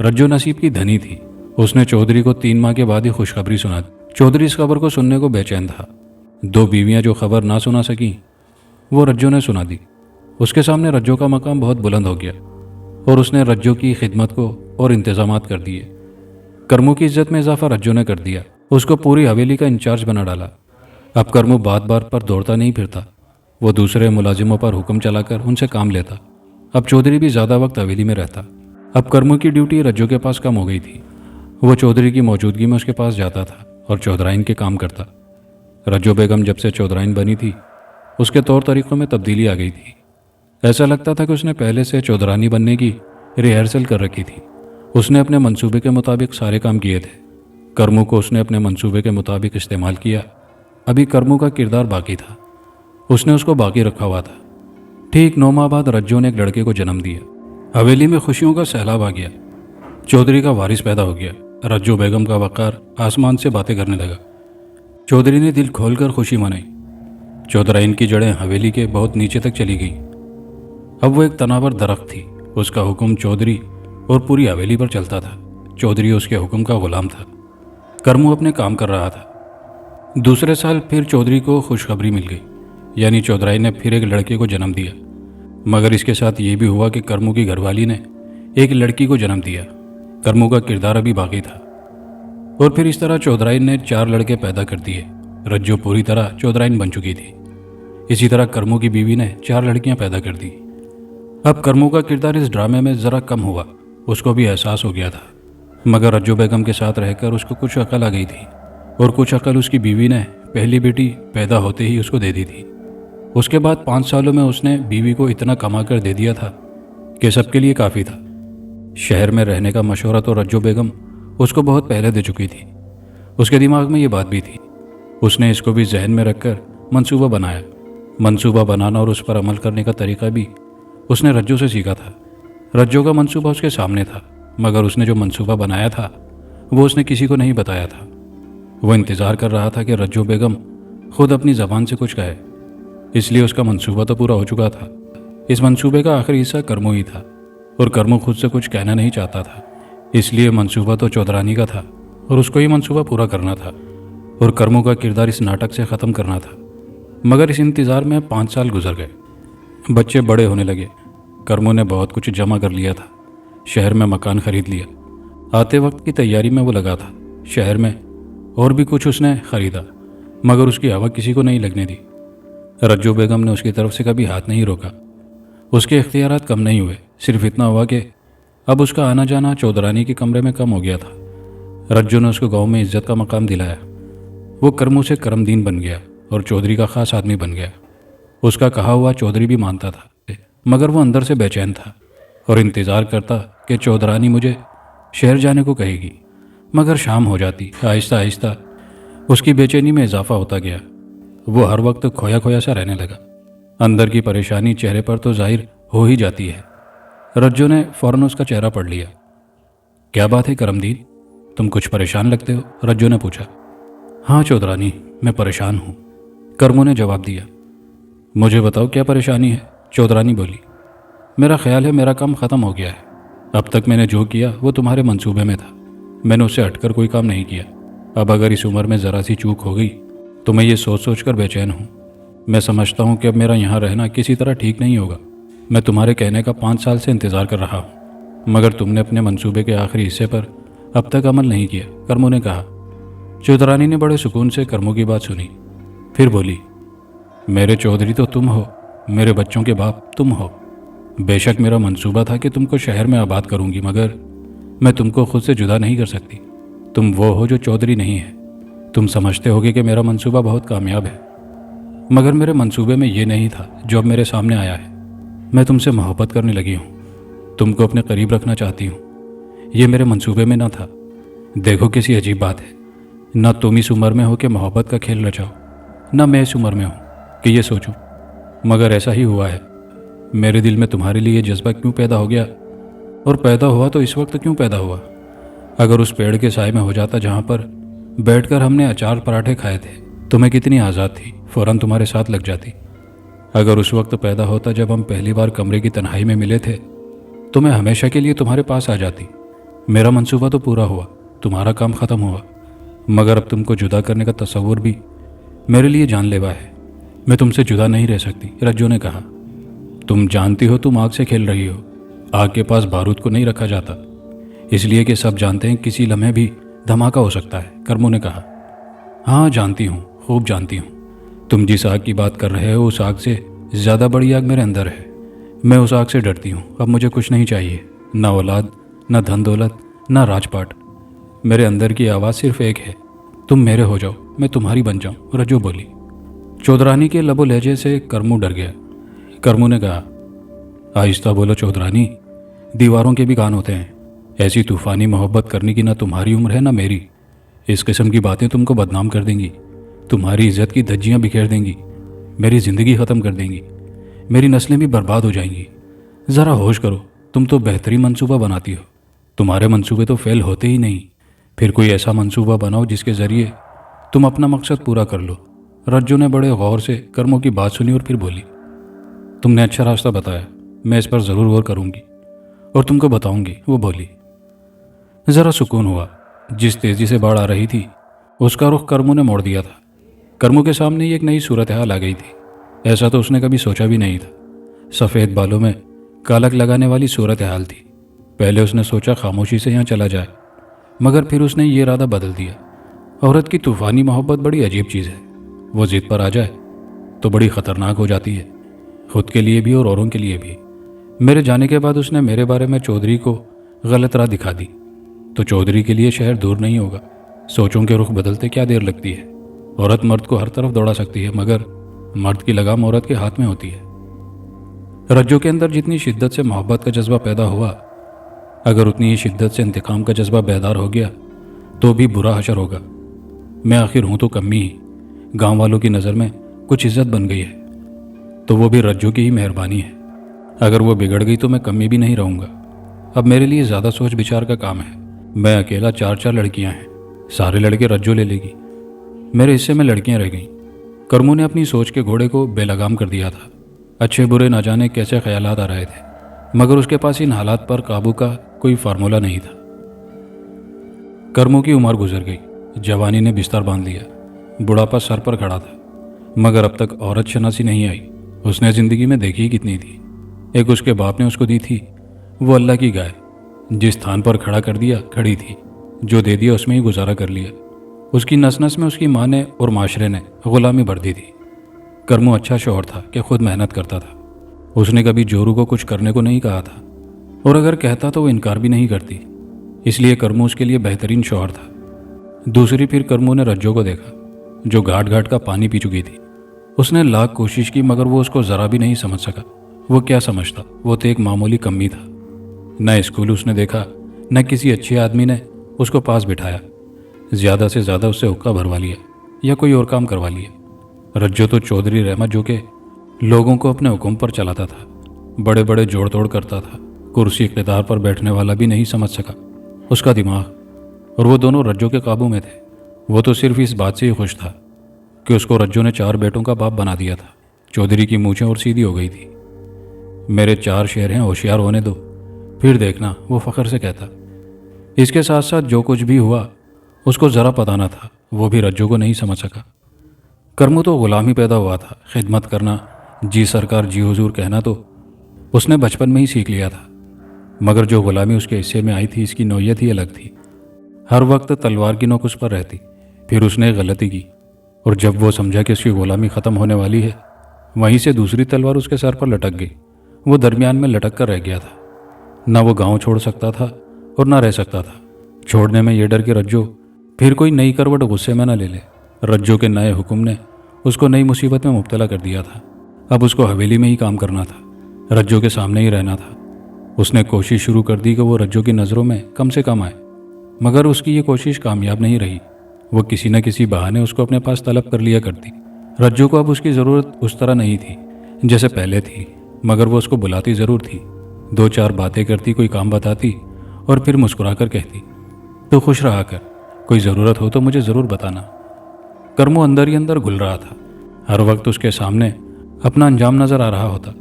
रज्जो नसीब की धनी थी। उसने चौधरी को 3 माह के बाद ही खुशखबरी सुना दी। चौधरी इस खबर को सुनने को बेचैन था। 2 बीवियां जो खबर ना सुना सकी वो रज्जो ने सुना दी। उसके सामने रज्जो का मकाम बहुत बुलंद हो गया और उसने रज्जो की खिदमत को और इंतजामात कर दिए। कर्मू की इज्जत में इजाफा रज्जो ने कर दिया। उसको पूरी हवेली का इंचार्ज बना डाला। अब कर्मू बात बात पर दौड़ता नहीं फिरता, वो दूसरे मुलाजिमों पर हुक्म चलाकर उनसे काम लेता। अब चौधरी भी ज़्यादा वक्त हवेली में रहता। अब कर्मू की ड्यूटी रज्जो के पास कम हो गई थी। वो चौधरी की मौजूदगी में उसके पास जाता था और चौधराइन के काम करता। रज्जो बेगम जब से चौधराइन बनी थी, उसके तौर तरीक़ों में तब्दीली आ गई थी। ऐसा लगता था कि उसने पहले से चौधरानी बनने की रिहर्सल कर रखी थी। उसने अपने मंसूबे के मुताबिक सारे काम किए थे। कर्मू को उसने अपने मंसूबे के मुताबिक इस्तेमाल किया। अभी कर्मू का किरदार बाकी था, उसने उसको बाकी रखा हुआ था। ठीक 9 माह बाद रज्जो ने एक लड़के को जन्म दिया। हवेली में खुशियों का सैलाब आ गया। चौधरी का वारिस पैदा हो गया। रज्जो बेगम का वक़ार आसमान से बातें करने लगा। चौधरी ने दिल खोलकर खुशी मनाई। चौधराइन की जड़ें हवेली के बहुत नीचे तक चली गई। अब वो एक तनावर दरख्त थी। उसका हुक्म चौधरी और पूरी हवेली पर चलता था। चौधरी उसके हुक्म का गुलाम था। कर्मू अपने काम कर रहा था। दूसरे साल फिर चौधरी को खुशखबरी मिल गई, यानी चौधराइन ने फिर एक लड़के को जन्म दिया। मगर इसके साथ ये भी हुआ कि कर्मू की घरवाली ने एक लड़की को जन्म दिया। कर्मू का किरदार अभी बाकी था। और फिर इस तरह चौधराइन ने 4 लड़के पैदा कर दिए। रज्जो पूरी तरह चौधराइन बन चुकी थी। इसी तरह कर्मू की बीवी ने 4 लड़कियां पैदा कर दी। अब कर्मू का किरदार इस ड्रामे में ज़रा कम हुआ। उसको भी एहसास हो गया था, मगर रज्जो बेगम के साथ रहकर उसको कुछ अकल आ गई थी, और कुछ अकल उसकी बीवी ने पहली बेटी पैदा होते ही उसको दे दी थी। उसके बाद 5 सालों में उसने बीवी को इतना कमा कर दे दिया था कि सबके लिए काफ़ी था। शहर में रहने का मशवरा तो रज्जो बेगम उसको बहुत पहले दे चुकी थी। उसके दिमाग में ये बात भी थी। उसने इसको भी जहन में रखकर मंसूबा बनाया। मंसूबा बनाना और उस पर अमल करने का तरीका भी उसने रज्जो से सीखा था। रज्जो का मंसूबा उसके सामने था, मगर उसने जो मंसूबा बनाया था वो उसने किसी को नहीं बताया था। वो इंतज़ार कर रहा था कि रज्जो बेगम खुद अपनी ज़बान से कुछ कहे, इसलिए उसका मंसूबा तो पूरा हो चुका था। इस मंसूबे का आखिरी हिस्सा कर्मू ही था, और कर्मू खुद से कुछ कहना नहीं चाहता था, इसलिए मंसूबा तो चौधरानी का था और उसको ही मंसूबा पूरा करना था, और कर्मू का किरदार इस नाटक से ख़त्म करना था। मगर इस इंतज़ार में 5 साल गुजर गए। बच्चे बड़े होने लगे। कर्मों ने बहुत कुछ जमा कर लिया था। शहर में मकान खरीद लिया। आते वक्त की तैयारी में वो लगा था। शहर में और भी कुछ उसने खरीदा, मगर उसकी हवा किसी को नहीं लगने दी। रज्जू बेगम ने उसकी तरफ से कभी हाथ नहीं रोका। उसके इख्तियारात कम नहीं हुए, सिर्फ इतना हुआ कि अब उसका आना जाना चौधरानी के कमरे में कम हो गया था। रज्जू ने उसको गांव में इज्जत का मकाम दिलाया। वो कर्मों से करमदीन बन गया और चौधरी का खास आदमी बन गया। उसका कहा हुआ चौधरी भी मानता था, मगर वो अंदर से बेचैन था और इंतज़ार करता कि चौधरानी मुझे शहर जाने को कहेगी। मगर शाम हो जाती, आहिस्ता आहिस्ता उसकी बेचैनी में इजाफा होता गया। वो हर वक्त खोया खोया सा रहने लगा। अंदर की परेशानी चेहरे पर तो जाहिर हो ही जाती है। रज्जू ने फौरन उसका चेहरा पढ़ लिया। क्या बात है करमदीन, तुम कुछ परेशान लगते हो? रज्जू ने पूछा। हाँ चौधरानी, मैं परेशान हूँ, कर्मों ने जवाब दिया। मुझे बताओ क्या परेशानी है? चौधरानी बोली। मेरा ख्याल है मेरा काम ख़त्म हो गया है। अब तक मैंने जो किया वो तुम्हारे मंसूबे में था। मैंने उससे हटकर कोई काम नहीं किया। अब अगर इस उम्र में ज़रा सी चूक हो गई तो मैं ये सोच सोच कर बेचैन हूँ। मैं समझता हूँ कि अब मेरा यहाँ रहना किसी तरह ठीक नहीं होगा। मैं तुम्हारे कहने का 5 साल से इंतज़ार कर रहा हूँ, मगर तुमने अपने मंसूबे के आखिरी हिस्से पर अब तक अमल नहीं किया, कर्मों ने कहा। चौधरानी ने बड़े सुकून से कर्मों की बात सुनी, फिर बोली, मेरे चौधरी तो तुम हो, मेरे बच्चों के बाप तुम हो। बेशक मेरा मंसूबा था कि तुमको शहर में आबाद करूंगी, मगर मैं तुमको खुद से जुदा नहीं कर सकती। तुम वो हो जो चौधरी नहीं है। तुम समझते होगे कि मेरा मंसूबा बहुत कामयाब है, मगर मेरे मंसूबे में ये नहीं था जो अब मेरे सामने आया है। मैं तुमसे मोहब्बत करने लगी हूँ, तुमको अपने करीब रखना चाहती हूँ। ये मेरे मंसूबे में ना था। देखो किसी अजीब बात है, ना तुम इस उम्र में हो कि मोहब्बत का खेल रचाओ, ना मैं इस उम्र में हूँ कि ये सोचूं, मगर ऐसा ही हुआ है। मेरे दिल में तुम्हारे लिए जज्बा क्यों पैदा हो गया, और पैदा हुआ तो इस वक्त क्यों पैदा हुआ? अगर उस पेड़ के साए में हो जाता जहाँ पर बैठकर हमने अचार पराठे खाए थे, तो मैं कितनी आज़ाद थी, फ़ौरन तुम्हारे साथ लग जाती। अगर उस वक्त पैदा होता जब हम पहली बार कमरे की तन्हाई में मिले थे, तो मैं हमेशा के लिए तुम्हारे पास आ जाती। मेरा मंसूबा तो पूरा हुआ, तुम्हारा काम ख़त्म हुआ, मगर अब तुमको जुदा करने का तस्वुर भी मेरे लिए जानलेवा है। मैं तुमसे जुदा नहीं रह सकती, रज्जू ने कहा। तुम जानती हो तुम आग से खेल रही हो। आग के पास बारूद को नहीं रखा जाता, इसलिए कि सब जानते हैं किसी लम्हे भी धमाका हो सकता है, कर्मों ने कहा। हाँ जानती हूँ, खूब जानती हूँ। तुम जिस आग की बात कर रहे हो उस आग से ज़्यादा बड़ी आग मेरे अंदर है। मैं उस आग से डरती हूँ। अब मुझे कुछ नहीं चाहिए, ना औलाद, ना धन दौलत, ना राजपाट। मेरे अंदर की आवाज़ सिर्फ एक है, तुम मेरे हो जाओ, मैं तुम्हारी बन जाऊँ, रज्जू बोली। चौधरानी के लबो लहजे से कर्मू डर गया। कर्मू ने कहा, आहिस्ता बोलो चौधरानी, दीवारों के भी कान होते हैं। ऐसी तूफ़ानी मोहब्बत करने की ना तुम्हारी उम्र है ना मेरी। इस किस्म की बातें तुमको बदनाम कर देंगी, तुम्हारी इज्जत की धज्जियाँ बिखेर देंगी, मेरी ज़िंदगी ख़त्म कर देंगी, मेरी नस्लें भी बर्बाद हो जाएंगी। ज़रा होश करो, तुम तो बेहतरीन मंसूबा बनाती हो। तुम्हारे मंसूबे तो फेल होते ही नहीं। फिर कोई ऐसा मंसूबा बनाओ जिसके ज़रिए तुम अपना मकसद पूरा कर लो। रज्जू ने बड़े गौर से कर्मों की बात सुनी और फिर बोली, तुमने अच्छा रास्ता बताया, मैं इस पर ज़रूर गौर करूँगी और तुमको बताऊँगी, वो बोली। ज़रा सुकून हुआ। जिस तेज़ी से बाढ़ आ रही थी उसका रुख कर्मों ने मोड़ दिया था। कर्मों के सामने एक नई सूरत हाल आ गई थी। ऐसा तो उसने कभी सोचा भी नहीं था। सफ़ेद बालों में कालक लगाने वाली सूरत हाल थी। पहले उसने सोचा खामोशी से यहाँ चला जाए, मगर फिर उसने ये इरादा बदल दिया। औरत की तूफ़ानी मोहब्बत बड़ी अजीब चीज़ है। वो ज़िद पर आ जाए तो बड़ी ख़तरनाक हो जाती है, खुद के लिए भी और औरों के लिए भी। मेरे जाने के बाद उसने मेरे बारे में चौधरी को गलत राह दिखा दी, तो चौधरी के लिए शहर दूर नहीं होगा। सोचों के रुख बदलते क्या देर लगती है। औरत मर्द को हर तरफ दौड़ा सकती है, मगर मर्द की लगाम औरत के हाथ में होती है। रज्जू के अंदर जितनी शिद्दत से मोहब्बत का जज्बा पैदा हुआ, अगर उतनी ही शिद्दत से इंतकाम का जज्बा बेदार हो गया तो भी बुरा हशर होगा। मैं आखिर हूँ तो कमी ही, गांव वालों की नज़र में कुछ इज्जत बन गई है, तो वो भी रज्जू की ही मेहरबानी है। अगर वो बिगड़ गई तो मैं कमी भी नहीं रहूँगा। अब मेरे लिए ज़्यादा सोच विचार का काम है। मैं अकेला 4-4 लड़कियाँ हैं, सारे लड़के रज्जू ले लेगी, मेरे हिस्से में लड़कियाँ रह गईं। कर्मों ने अपनी सोच के घोड़े को बेलगाम कर दिया था। अच्छे बुरे ना जाने कैसे ख्यालात आ रहे थे, मगर उसके पास इन हालात पर काबू का कोई फार्मूला नहीं था। कर्मों की उम्र गुजर गई, जवानी ने बिस्तर बांध लिया, बुढ़ापा सर पर खड़ा था, मगर अब तक औरत शनासी नहीं आई। उसने ज़िंदगी में देखी ही कितनी थी। एक उसके बाप ने उसको दी थी, वो अल्लाह की गाय। जिस स्थान पर खड़ा कर दिया खड़ी थी, जो दे दिया उसमें ही गुजारा कर लिया। उसकी नस नस में उसकी माँ ने और माशरे ने गुलामी भर दी थी। करमू अच्छा शौहर था कि खुद मेहनत करता था। उसने कभी जोरू को कुछ करने को नहीं कहा था, और अगर कहता तो वो इनकार भी नहीं करती। इसलिए करमू उसके लिए बेहतरीन शौहर था। दूसरी फिर करमू ने रज्जो को देखा, जो घाट घाट का पानी पी चुकी थी। उसने लाख कोशिश की मगर वो उसको ज़रा भी नहीं समझ सका। वो क्या समझता, वो तो एक मामूली कमी था। न स्कूल उसने देखा, न किसी अच्छे आदमी ने उसको पास बिठाया। ज़्यादा से ज़्यादा उससे हुक्का भरवा लिया या कोई और काम करवा लिया। रज्जो तो चौधरी रहमत जो के लोगों को अपने हुक्म पर चलाता था, बड़े बड़े जोड़ तोड़ करता था। कुर्सी इक़्तिदार पर बैठने वाला भी नहीं समझ सका उसका दिमाग। और वो दोनों रज्जो के काबू में थे। वो तो सिर्फ इस बात से ही खुश था कि उसको रज्जो ने 4 बेटों का बाप बना दिया था। चौधरी की मूछें और सीधी हो गई थी। मेरे 4 शेर हैं, होशियार होने दो, फिर देखना, वो फ़ख्र से कहता। इसके साथ साथ जो कुछ भी हुआ उसको ज़रा पता न था, वो भी रज्जो को नहीं समझ सका। करमू तो ग़ुलाम ही पैदा हुआ था। खिदमत करना, जी सरकार जी हुजूर कहना तो उसने बचपन में ही सीख लिया था। मगर जो ग़ुलामी उसके हिस्से में आई थी, इसकी नौयत ही अलग थी। हर वक्त तलवार की नोक उस पर रहती। फिर उसने एक गलती की, और जब वो समझा कि उसकी ग़ुलामी ख़त्म होने वाली है, वहीं से दूसरी तलवार उसके सर पर लटक गई। वो दरमियान में लटक कर रह गया था। ना वो गांव छोड़ सकता था और ना रह सकता था। छोड़ने में ये डर कि रज्जो फिर कोई नई करवट गुस्से में न ले ले। रज्जो के नए हुक्म ने उसको नई मुसीबत में मुब्तला कर दिया था। अब उसको हवेली में ही काम करना था, रज्जो के सामने ही रहना था। उसने कोशिश शुरू कर दी कि वो रज्जो की नज़रों में कम से कम आए, मगर उसकी ये कोशिश कामयाब नहीं रही। वो किसी न किसी बहाने उसको अपने पास तलब कर लिया करती। रज्जो को अब उसकी ज़रूरत उस तरह नहीं थी जैसे पहले थी, मगर वो उसको बुलाती ज़रूर थी। 2-4 बातें करती, कोई काम बताती और फिर मुस्कुरा कर कहती, तो खुश रहा कर, कोई ज़रूरत हो तो मुझे ज़रूर बताना। करमू अंदर ही अंदर घुल रहा था। हर वक्त उसके सामने अपना अंजाम नज़र आ रहा होता।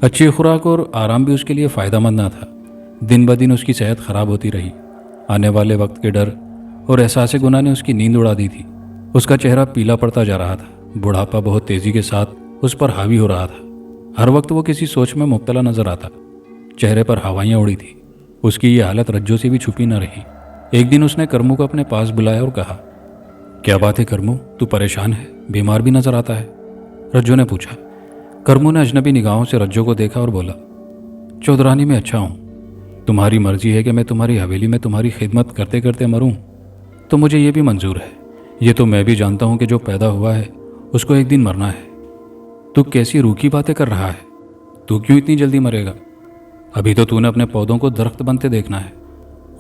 अच्छी खुराक और आराम भी उसके लिए फ़ायदेमंद ना था। दिन ब दिन उसकी सेहत ख़राब होती रही। आने वाले वक्त के डर और एहसास गुनाह ने उसकी नींद उड़ा दी थी। उसका चेहरा पीला पड़ता जा रहा था। बुढ़ापा बहुत तेज़ी के साथ उस पर हावी हो रहा था। हर वक्त वो किसी सोच में मुब्तला नजर आता। चेहरे पर हवाइयाँ उड़ी थी। उसकी ये हालत रज्जो से भी छुपी न रही। एक दिन उसने करमू को अपने पास बुलाया और कहा, क्या बात है करमू, तू परेशान है, बीमार भी नजर आता है? रज्जो ने पूछा। करमू ने अजनबी निगाहों से रज्जो को देखा और बोला, चौधरानी में अच्छा हूँ। तुम्हारी मर्जी है कि मैं तुम्हारी हवेली में तुम्हारी खिदमत करते करते मरूं, तो मुझे ये भी मंजूर है। ये तो मैं भी जानता हूँ कि जो पैदा हुआ है उसको एक दिन मरना है। तू कैसी रूखी बातें कर रहा है? तू क्यों इतनी जल्दी मरेगा? अभी तो तूने अपने पौधों को दरख्त बनते देखना है,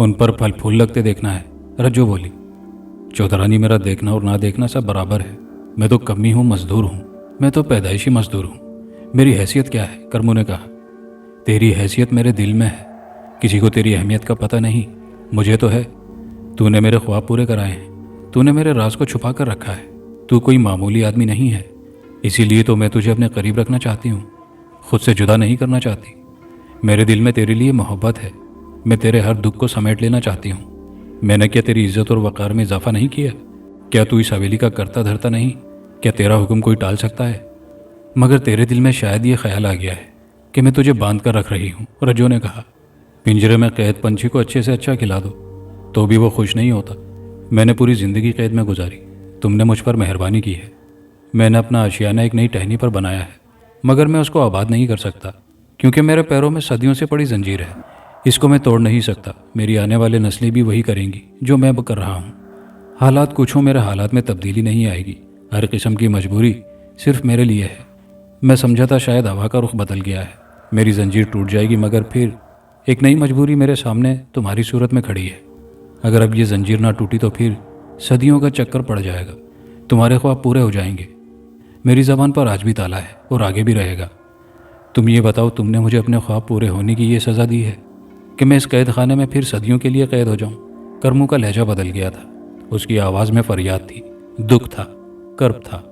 उन पर फल फूल लगते देखना है। रज्जो बोली, चौधरानी मेरा देखना और ना देखना सब बराबर है। मैं तो कमी हूँ, मजदूर हूँ। मैं तो पैदाइशी मजदूर हूँ। मेरी हैसियत क्या है? करमू ने कहा। तेरी हैसियत मेरे दिल में है। किसी को तेरी अहमियत का पता नहीं, मुझे तो है। तूने मेरे ख्वाब पूरे कराए हैं। तूने मेरे राज को छुपा कर रखा है। तू कोई मामूली आदमी नहीं है, इसीलिए तो मैं तुझे अपने करीब रखना चाहती हूँ, खुद से जुदा नहीं करना चाहती। मेरे दिल में तेरे लिए मोहब्बत है। मैं तेरे हर दुख को समेट लेना चाहती हूँ। मैंने क्या तेरी इज्जत और वक़ार में इजाफा नहीं किया? क्या तू इस हवेली का करता धरता नहीं? क्या तेरा हुक्म कोई टाल सकता है? मगर तेरे दिल में शायद ये ख्याल आ गया है कि मैं तुझे बांध कर रख रही हूँ। रज्जो ने कहा, पिंजरे में कैद पंछी को अच्छे से अच्छा खिला दो तो भी वो खुश नहीं होता। मैंने पूरी ज़िंदगी कैद में गुजारी, तुमने मुझ पर मेहरबानी की है। मैंने अपना आशियाना एक नई टहनी पर बनाया है, मगर मैं उसको आबाद नहीं कर सकता, क्योंकि मेरे पैरों में सदियों से पड़ी जंजीर है। इसको मैं तोड़ नहीं सकता। मेरी आने वाले नस्लें भी वही करेंगी जो मैं अब कर रहा हूँ। हालात कुछ हो, मेरे हालात में तब्दीली नहीं आएगी। हर किस्म की मजबूरी सिर्फ मेरे लिए है। मैं समझा था शायद हवा का रुख बदल गया है, मेरी जंजीर टूट जाएगी, मगर फिर एक नई मजबूरी मेरे सामने तुम्हारी सूरत में खड़ी है। अगर अब ये जंजीर ना टूटी तो फिर सदियों का चक्कर पड़ जाएगा, तुम्हारे ख्वाब पूरे हो जाएंगे। मेरी ज़बान पर आज भी ताला है और आगे भी रहेगा। तुम ये बताओ, तुमने मुझे अपने ख्वाब पूरे होने की ये सज़ा दी है कि मैं इस कैद खाने में फिर सदियों के लिए कैद हो जाऊं? करमू का लहजा बदल गया था। उसकी आवाज़ में फरियाद थी, दुख था, कर्ब था।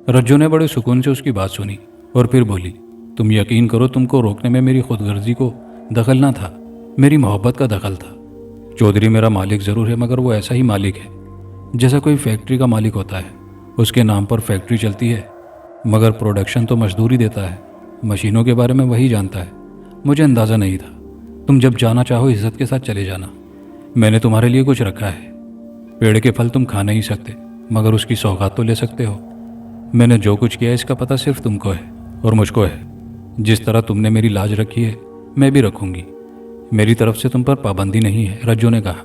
रज्जो ने बड़े सुकून से उसकी बात सुनी और फिर बोली, तुम यकीन करो, तुमको रोकने में मेरी खुदगर्जी को दखल ना था, मेरी मोहब्बत का दखल था। चौधरी मेरा मालिक ज़रूर है, मगर वो ऐसा ही मालिक है जैसा कोई फैक्ट्री का मालिक होता है। उसके नाम पर फैक्ट्री चलती है, मगर प्रोडक्शन तो मजदूर ही देता है। मशीनों के बारे में वही जानता है। मुझे अंदाज़ा नहीं था। तुम जब जाना चाहो इज्जत के साथ चले जाना। मैंने तुम्हारे लिए कुछ रखा है। पेड़ के फल तुम खा नहीं सकते, मगर उसकी सौगात तो ले सकते हो। मैंने जो कुछ किया इसका पता सिर्फ तुमको है और मुझको है। जिस तरह तुमने मेरी लाज रखी है मैं भी रखूंगी। मेरी तरफ से तुम पर पाबंदी नहीं है, रज्जू ने कहा।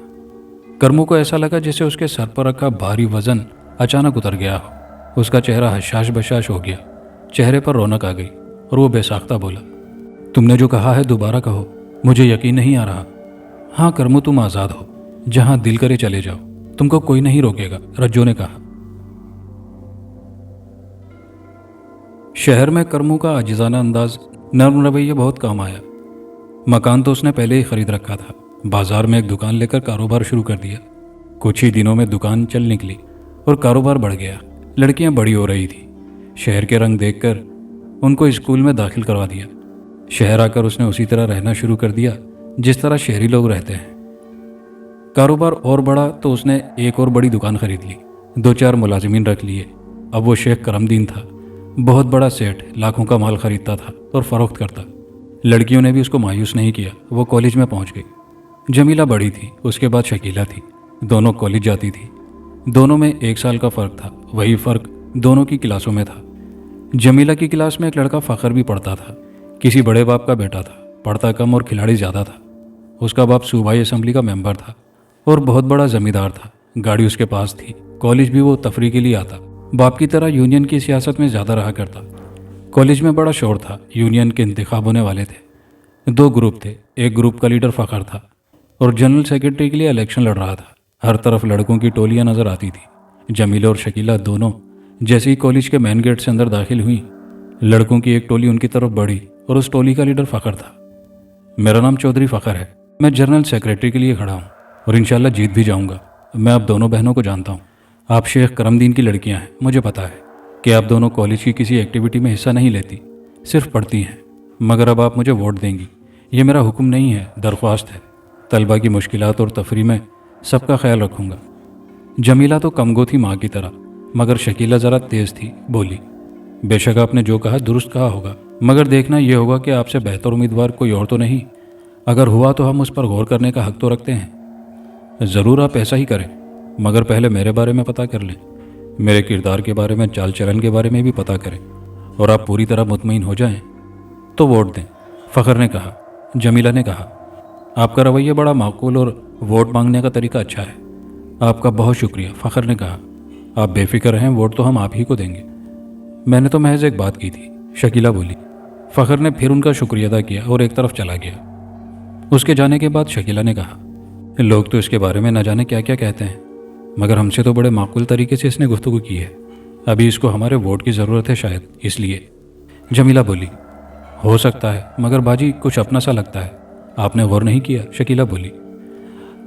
कर्मू को ऐसा लगा जैसे उसके सर पर रखा भारी वजन अचानक उतर गया हो। उसका चेहरा हशाश बशाश हो गया, चेहरे पर रौनक आ गई और वो बेसाख्ता बोला, तुमने जो कहा है दोबारा कहो, मुझे यकीन नहीं आ रहा। हाँ कर्मू, तुम आज़ाद हो, जहां दिल करे चले जाओ, तुमको कोई नहीं रोकेगा, रज्जू ने कहा। शहर में कर्मू का आजिज़ाना अंदाज, नर्म रवैया बहुत काम आया। मकान तो उसने पहले ही खरीद रखा था। बाजार में एक दुकान लेकर कारोबार शुरू कर दिया। कुछ ही दिनों में दुकान चल निकली और कारोबार बढ़ गया। लड़कियां बड़ी हो रही थी। शहर के रंग देखकर उनको स्कूल में दाखिल करवा दिया। शहर आकर उसने उसी तरह रहना शुरू कर दिया जिस तरह शहरी लोग रहते हैं। कारोबार और बढ़ा तो उसने एक और बड़ी दुकान खरीद ली। 2-4 मुलाजिमीन रख लिए। अब वो शेख करमदीन था, बहुत बड़ा सेठ, लाखों का माल खरीदता था और फरोख्त करता। लड़कियों ने भी उसको मायूस नहीं किया। वो कॉलेज में पहुंच गई। जमीला बड़ी थी, उसके बाद शकीला थी। दोनों कॉलेज जाती थी। दोनों में 1 साल का फ़र्क था। वही फ़र्क दोनों की क्लासों में था। जमीला की क्लास में एक लड़का फ़खर भी पढ़ता था। किसी बड़े बाप का बेटा था, पढ़ता कम और खिलाड़ी ज़्यादा था। उसका बाप सूबाई असेंबली का मेंबर था और बहुत बड़ा ज़मींदार था। गाड़ी उसके पास थी। कॉलेज भी वो तफरी के लिए आता। बाप की तरह यूनियन की सियासत में ज़्यादा रहा करता। कॉलेज में बड़ा शोर था। यूनियन के इंतखाब होने वाले थे। 2 ग्रुप थे। एक ग्रुप का लीडर फ़खर था और जनरल सेक्रेटरी के लिए इलेक्शन लड़ रहा था। हर तरफ लड़कों की टोलियां नजर आती थी। जमीला और शकीला दोनों जैसे ही कॉलेज के मेन गेट से अंदर दाखिल हुई, लड़कों की एक टोली उनकी तरफ बढ़ी और उस टोली का लीडर फ़खर था। मेरा नाम चौधरी फ़खर है। मैं जनरल सेक्रेटरी के लिए खड़ा हूँ और इंशाल्लाह जीत भी जाऊँगा। मैं आप दोनों बहनों को जानता हूँ। आप शेख करमदीन की लड़कियाँ हैं। मुझे पता है कि आप दोनों कॉलेज की किसी एक्टिविटी में हिस्सा नहीं लेती, सिर्फ पढ़ती हैं। मगर अब आप मुझे वोट देंगी। ये मेरा हुक्म नहीं है, दरख्वास्त है। तलबा की मुश्किलात और तफरी में सबका ख्याल रखूँगा। जमीला तो कमगो थी माँ की तरह, मगर शकीला ज़रा तेज़ थी। बोली, बेशक आपने जो कहा दुरुस्त कहा होगा, मगर देखना यह होगा कि आपसे बेहतर उम्मीदवार कोई और तो नहीं। अगर हुआ तो हम उस पर गौर करने का हक तो रखते हैं। ज़रूर आप ऐसा ही करें, मगर पहले मेरे बारे में पता कर लें। मेरे किरदार के बारे में, चाल चलन के बारे में भी पता करें और आप पूरी तरह मुतमईन हो जाएं तो वोट दें, फ़खर ने कहा। जमीला ने कहा, आपका रवैया बड़ा माकूल और वोट मांगने का तरीका अच्छा है। आपका बहुत शुक्रिया, फ़खर ने कहा। आप बेफिक्र रहें, वोट तो हम आप ही को देंगे। मैंने तो महज एक बात की थी, शकीला बोली। फ़खर ने फिर उनका शुक्रिया अदा किया और एक तरफ चला गया। उसके जाने के बाद शकीला ने कहा, लोग तो इसके बारे में न जाने क्या क्या कहते हैं, मगर हमसे तो बड़े माकूल तरीके से इसने गुफ्तगू की है। अभी इसको हमारे वोट की ज़रूरत है शायद, इसलिए। जमीला बोली, हो सकता है, मगर बाजी कुछ अपना सा लगता है। आपने गौर नहीं किया? शकीला बोली।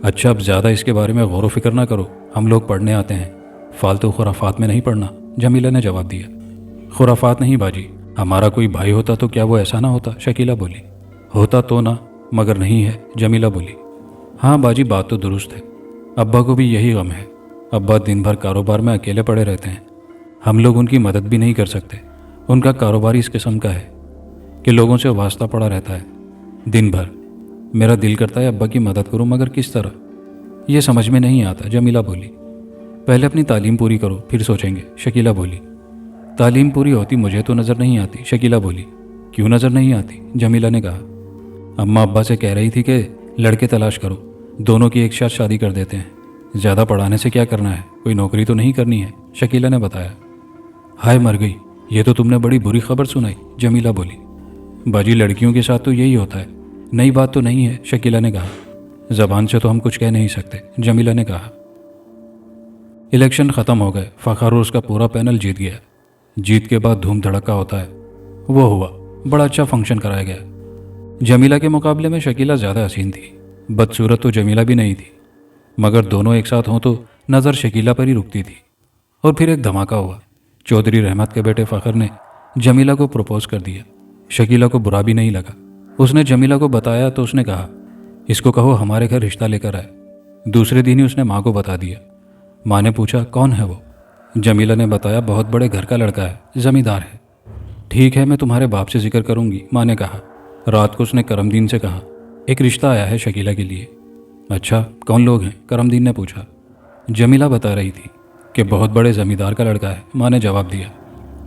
अच्छा, अब ज़्यादा इसके बारे में गौर व फिक्र ना करो। हम लोग पढ़ने आते हैं, फालतू खुराफात में नहीं पढ़ना, जमीला ने जवाब दिया। खुराफात नहीं बाजी, हमारा कोई भाई होता तो क्या वो ऐसा ना होता? शकीला बोली। होता तो ना, मगर नहीं है, जमीला बोली। हाँ बाजी, बात तो दुरुस्त है। अब्बा को भी यही गम है। अब्बा दिन भर कारोबार में अकेले पड़े रहते हैं। हम लोग उनकी मदद भी नहीं कर सकते। उनका कारोबार इस किस्म का है कि लोगों से वास्ता पड़ा रहता है दिन भर। मेरा दिल करता है अब्बा की मदद करूं, मगर किस तरह, ये समझ में नहीं आता, जमीला बोली। पहले अपनी तालीम पूरी करो, फिर सोचेंगे, शकीला बोली। तालीम पूरी होती मुझे तो नज़र नहीं आती, शकीला बोली। क्यों नज़र नहीं आती? जमीला ने कहा। अम्मा अब्बा से कह रही थी कि लड़के तलाश करो, दोनों की एक साथ शादी कर देते हैं। ज़्यादा पढ़ाने से क्या करना है, कोई नौकरी तो नहीं करनी है, शकीला ने बताया। हाय मर गई, ये तो तुमने बड़ी बुरी खबर सुनाई, जमीला बोली। बाजी, लड़कियों के साथ तो यही होता है, नई बात तो नहीं है, शकीला ने कहा। ज़बान से तो हम कुछ कह नहीं सकते, जमीला ने कहा। इलेक्शन ख़त्म हो गए। फ़खर और उसका पूरा पैनल जीत गया। जीत के बाद धूम धड़का होता है, वो हुआ। बड़ा अच्छा फंक्शन कराया गया। जमीला के मुकाबले में शकीला ज़्यादा हसीन थी। बदसूरत तो जमीला भी नहीं थी, मगर दोनों एक साथ हों तो नज़र शकीला पर ही रुकती थी। और फिर एक धमाका हुआ। चौधरी रहमत के बेटे फ़खर ने जमीला को प्रपोज कर दिया। शकीला को बुरा भी नहीं लगा। उसने जमीला को बताया तो उसने कहा, इसको कहो हमारे घर रिश्ता लेकर आए। दूसरे दिन ही उसने माँ को बता दिया। माँ ने पूछा, कौन है वो? जमीला ने बताया, बहुत बड़े घर का लड़का है, ज़मींदार है। ठीक है, मैं तुम्हारे बाप से जिक्र करूंगी, माँ ने कहा। रात को उसने करमदीन से कहा, एक रिश्ता आया है शकीला के लिए। अच्छा, कौन लोग हैं? करमदीन ने पूछा। जमीला बता रही थी कि बहुत बड़े जमींदार का लड़का है, माँ ने जवाब दिया।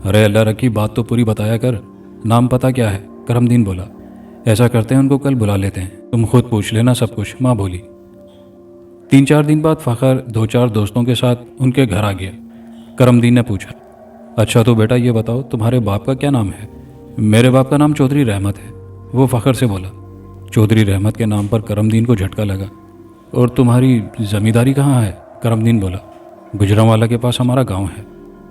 अरे अल्लाह रखी, बात तो पूरी बताया कर, नाम पता क्या है? करमदीन बोला। ऐसा करते हैं, उनको कल बुला लेते हैं, तुम खुद पूछ लेना सब कुछ, माँ बोली। 3-4 दिन बाद फ़खर 2-4 दोस्तों के साथ उनके घर आ गया। करमदीन ने पूछा, अच्छा तो बेटा ये बताओ, तुम्हारे बाप का क्या नाम है? मेरे बाप का नाम चौधरी रहमत है, वो फ़खर से बोला। चौधरी रहमत के नाम पर करमदीन को झटका लगा। और तुम्हारी ज़मींदारी कहाँ है? करमदीन बोला। गुजरांवाला के पास हमारा गांव है।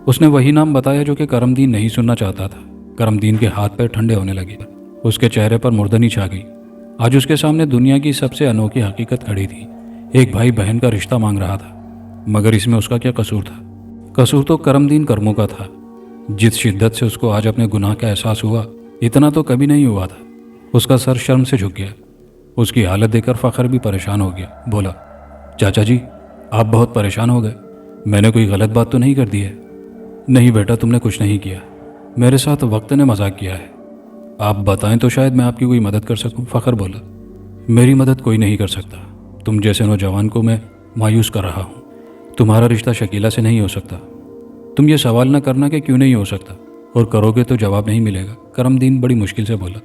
उसने वही नाम बताया जो कि करमदीन नहीं सुनना चाहता था। करमदीन के हाथ पैर ठंडे होने लगे, उसके चेहरे पर मुर्दनी छा गई। आज उसके सामने दुनिया की सबसे अनोखी हकीकत खड़ी थी। एक भाई बहन का रिश्ता मांग रहा था, मगर इसमें उसका क्या कसूर था? कसूर तो करमदीन कर्मों का था। जिस शिद्दत से उसको आज अपने गुनाह का एहसास हुआ, इतना तो कभी नहीं हुआ था। उसका सर शर्म से झुक गया। उसकी हालत देखकर फ़खर भी परेशान हो गया। बोला, चाचा जी, आप बहुत परेशान हो गए। मैंने कोई गलत बात तो नहीं कर दी है? नहीं बेटा, तुमने कुछ नहीं किया, मेरे साथ वक्त ने मजाक किया है। आप बताएं तो शायद मैं आपकी कोई मदद कर सकूं। फ़खर बोला, मेरी मदद कोई नहीं कर सकता। तुम जैसे नौजवान को मैं मायूस कर रहा हूँ। तुम्हारा रिश्ता शकीला से नहीं हो सकता। तुम ये सवाल न करना कि क्यों नहीं हो सकता, और करोगे तो जवाब नहीं मिलेगा। करमदीन बड़ी मुश्किल से बोला।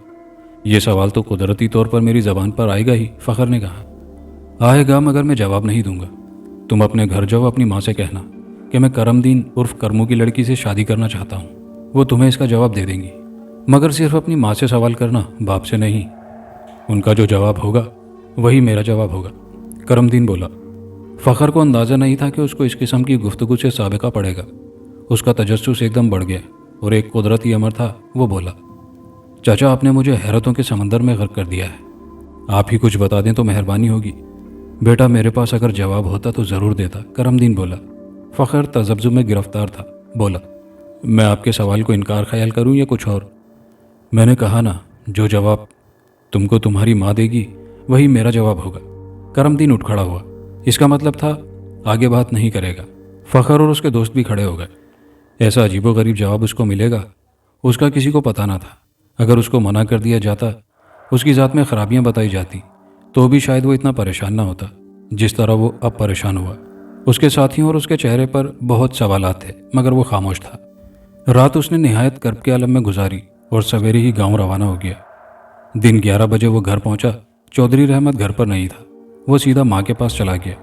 यह सवाल तो कुदरती तौर पर मेरी ज़बान पर आएगा ही, फ़खर ने कहा। आएगा, मगर मैं जवाब नहीं दूंगा। तुम अपने घर जाओ, अपनी माँ से कहना कि मैं करमदीन उर्फ करमू की लड़की से शादी करना चाहता हूँ। वो तुम्हें इसका जवाब दे देंगी, मगर सिर्फ अपनी माँ से सवाल करना, बाप से नहीं। उनका जो जवाब होगा वही मेरा जवाब होगा, करमदीन बोला। फ़खर को अंदाज़ा नहीं था कि उसको इस किस्म की गुफ्तगू से साबिका पड़ेगा। उसका तजस्सुस एकदम बढ़ गया और एक कुदरती अमर था। वो बोला, चाचा, आपने मुझे हैरतों के समंदर में गर्क कर दिया है। आप ही कुछ बता दें तो मेहरबानी होगी। बेटा, मेरे पास अगर जवाब होता तो ज़रूर देता, करमदीन बोला। फ़खर तजब्जुब में गिरफ्तार था। बोला, मैं आपके सवाल को इनकार ख्याल करूं या कुछ और? मैंने कहा ना, जो जवाब तुमको तुम्हारी माँ देगी वही मेरा जवाब होगा। करमदीन उठ खड़ा हुआ। इसका मतलब था आगे बात नहीं करेगा। फ़खर और उसके दोस्त भी खड़े हो गए। ऐसा अजीबोगरीब जवाब उसको मिलेगा, उसका किसी को पता ना था। अगर उसको मना कर दिया जाता, उसकी ज़ात में खराबियां बताई जाती, तो भी शायद वो इतना परेशान ना होता जिस तरह वो अब परेशान हुआ। उसके साथियों और उसके चेहरे पर बहुत सवालात थे, मगर वो खामोश था। रात उसने निहायत कर्ब के आलम में गुजारी और सवेरे ही गांव रवाना हो गया। दिन 11 बजे वो घर पहुंचा। चौधरी रहमत घर पर नहीं था। वो सीधा माँ के पास चला गया।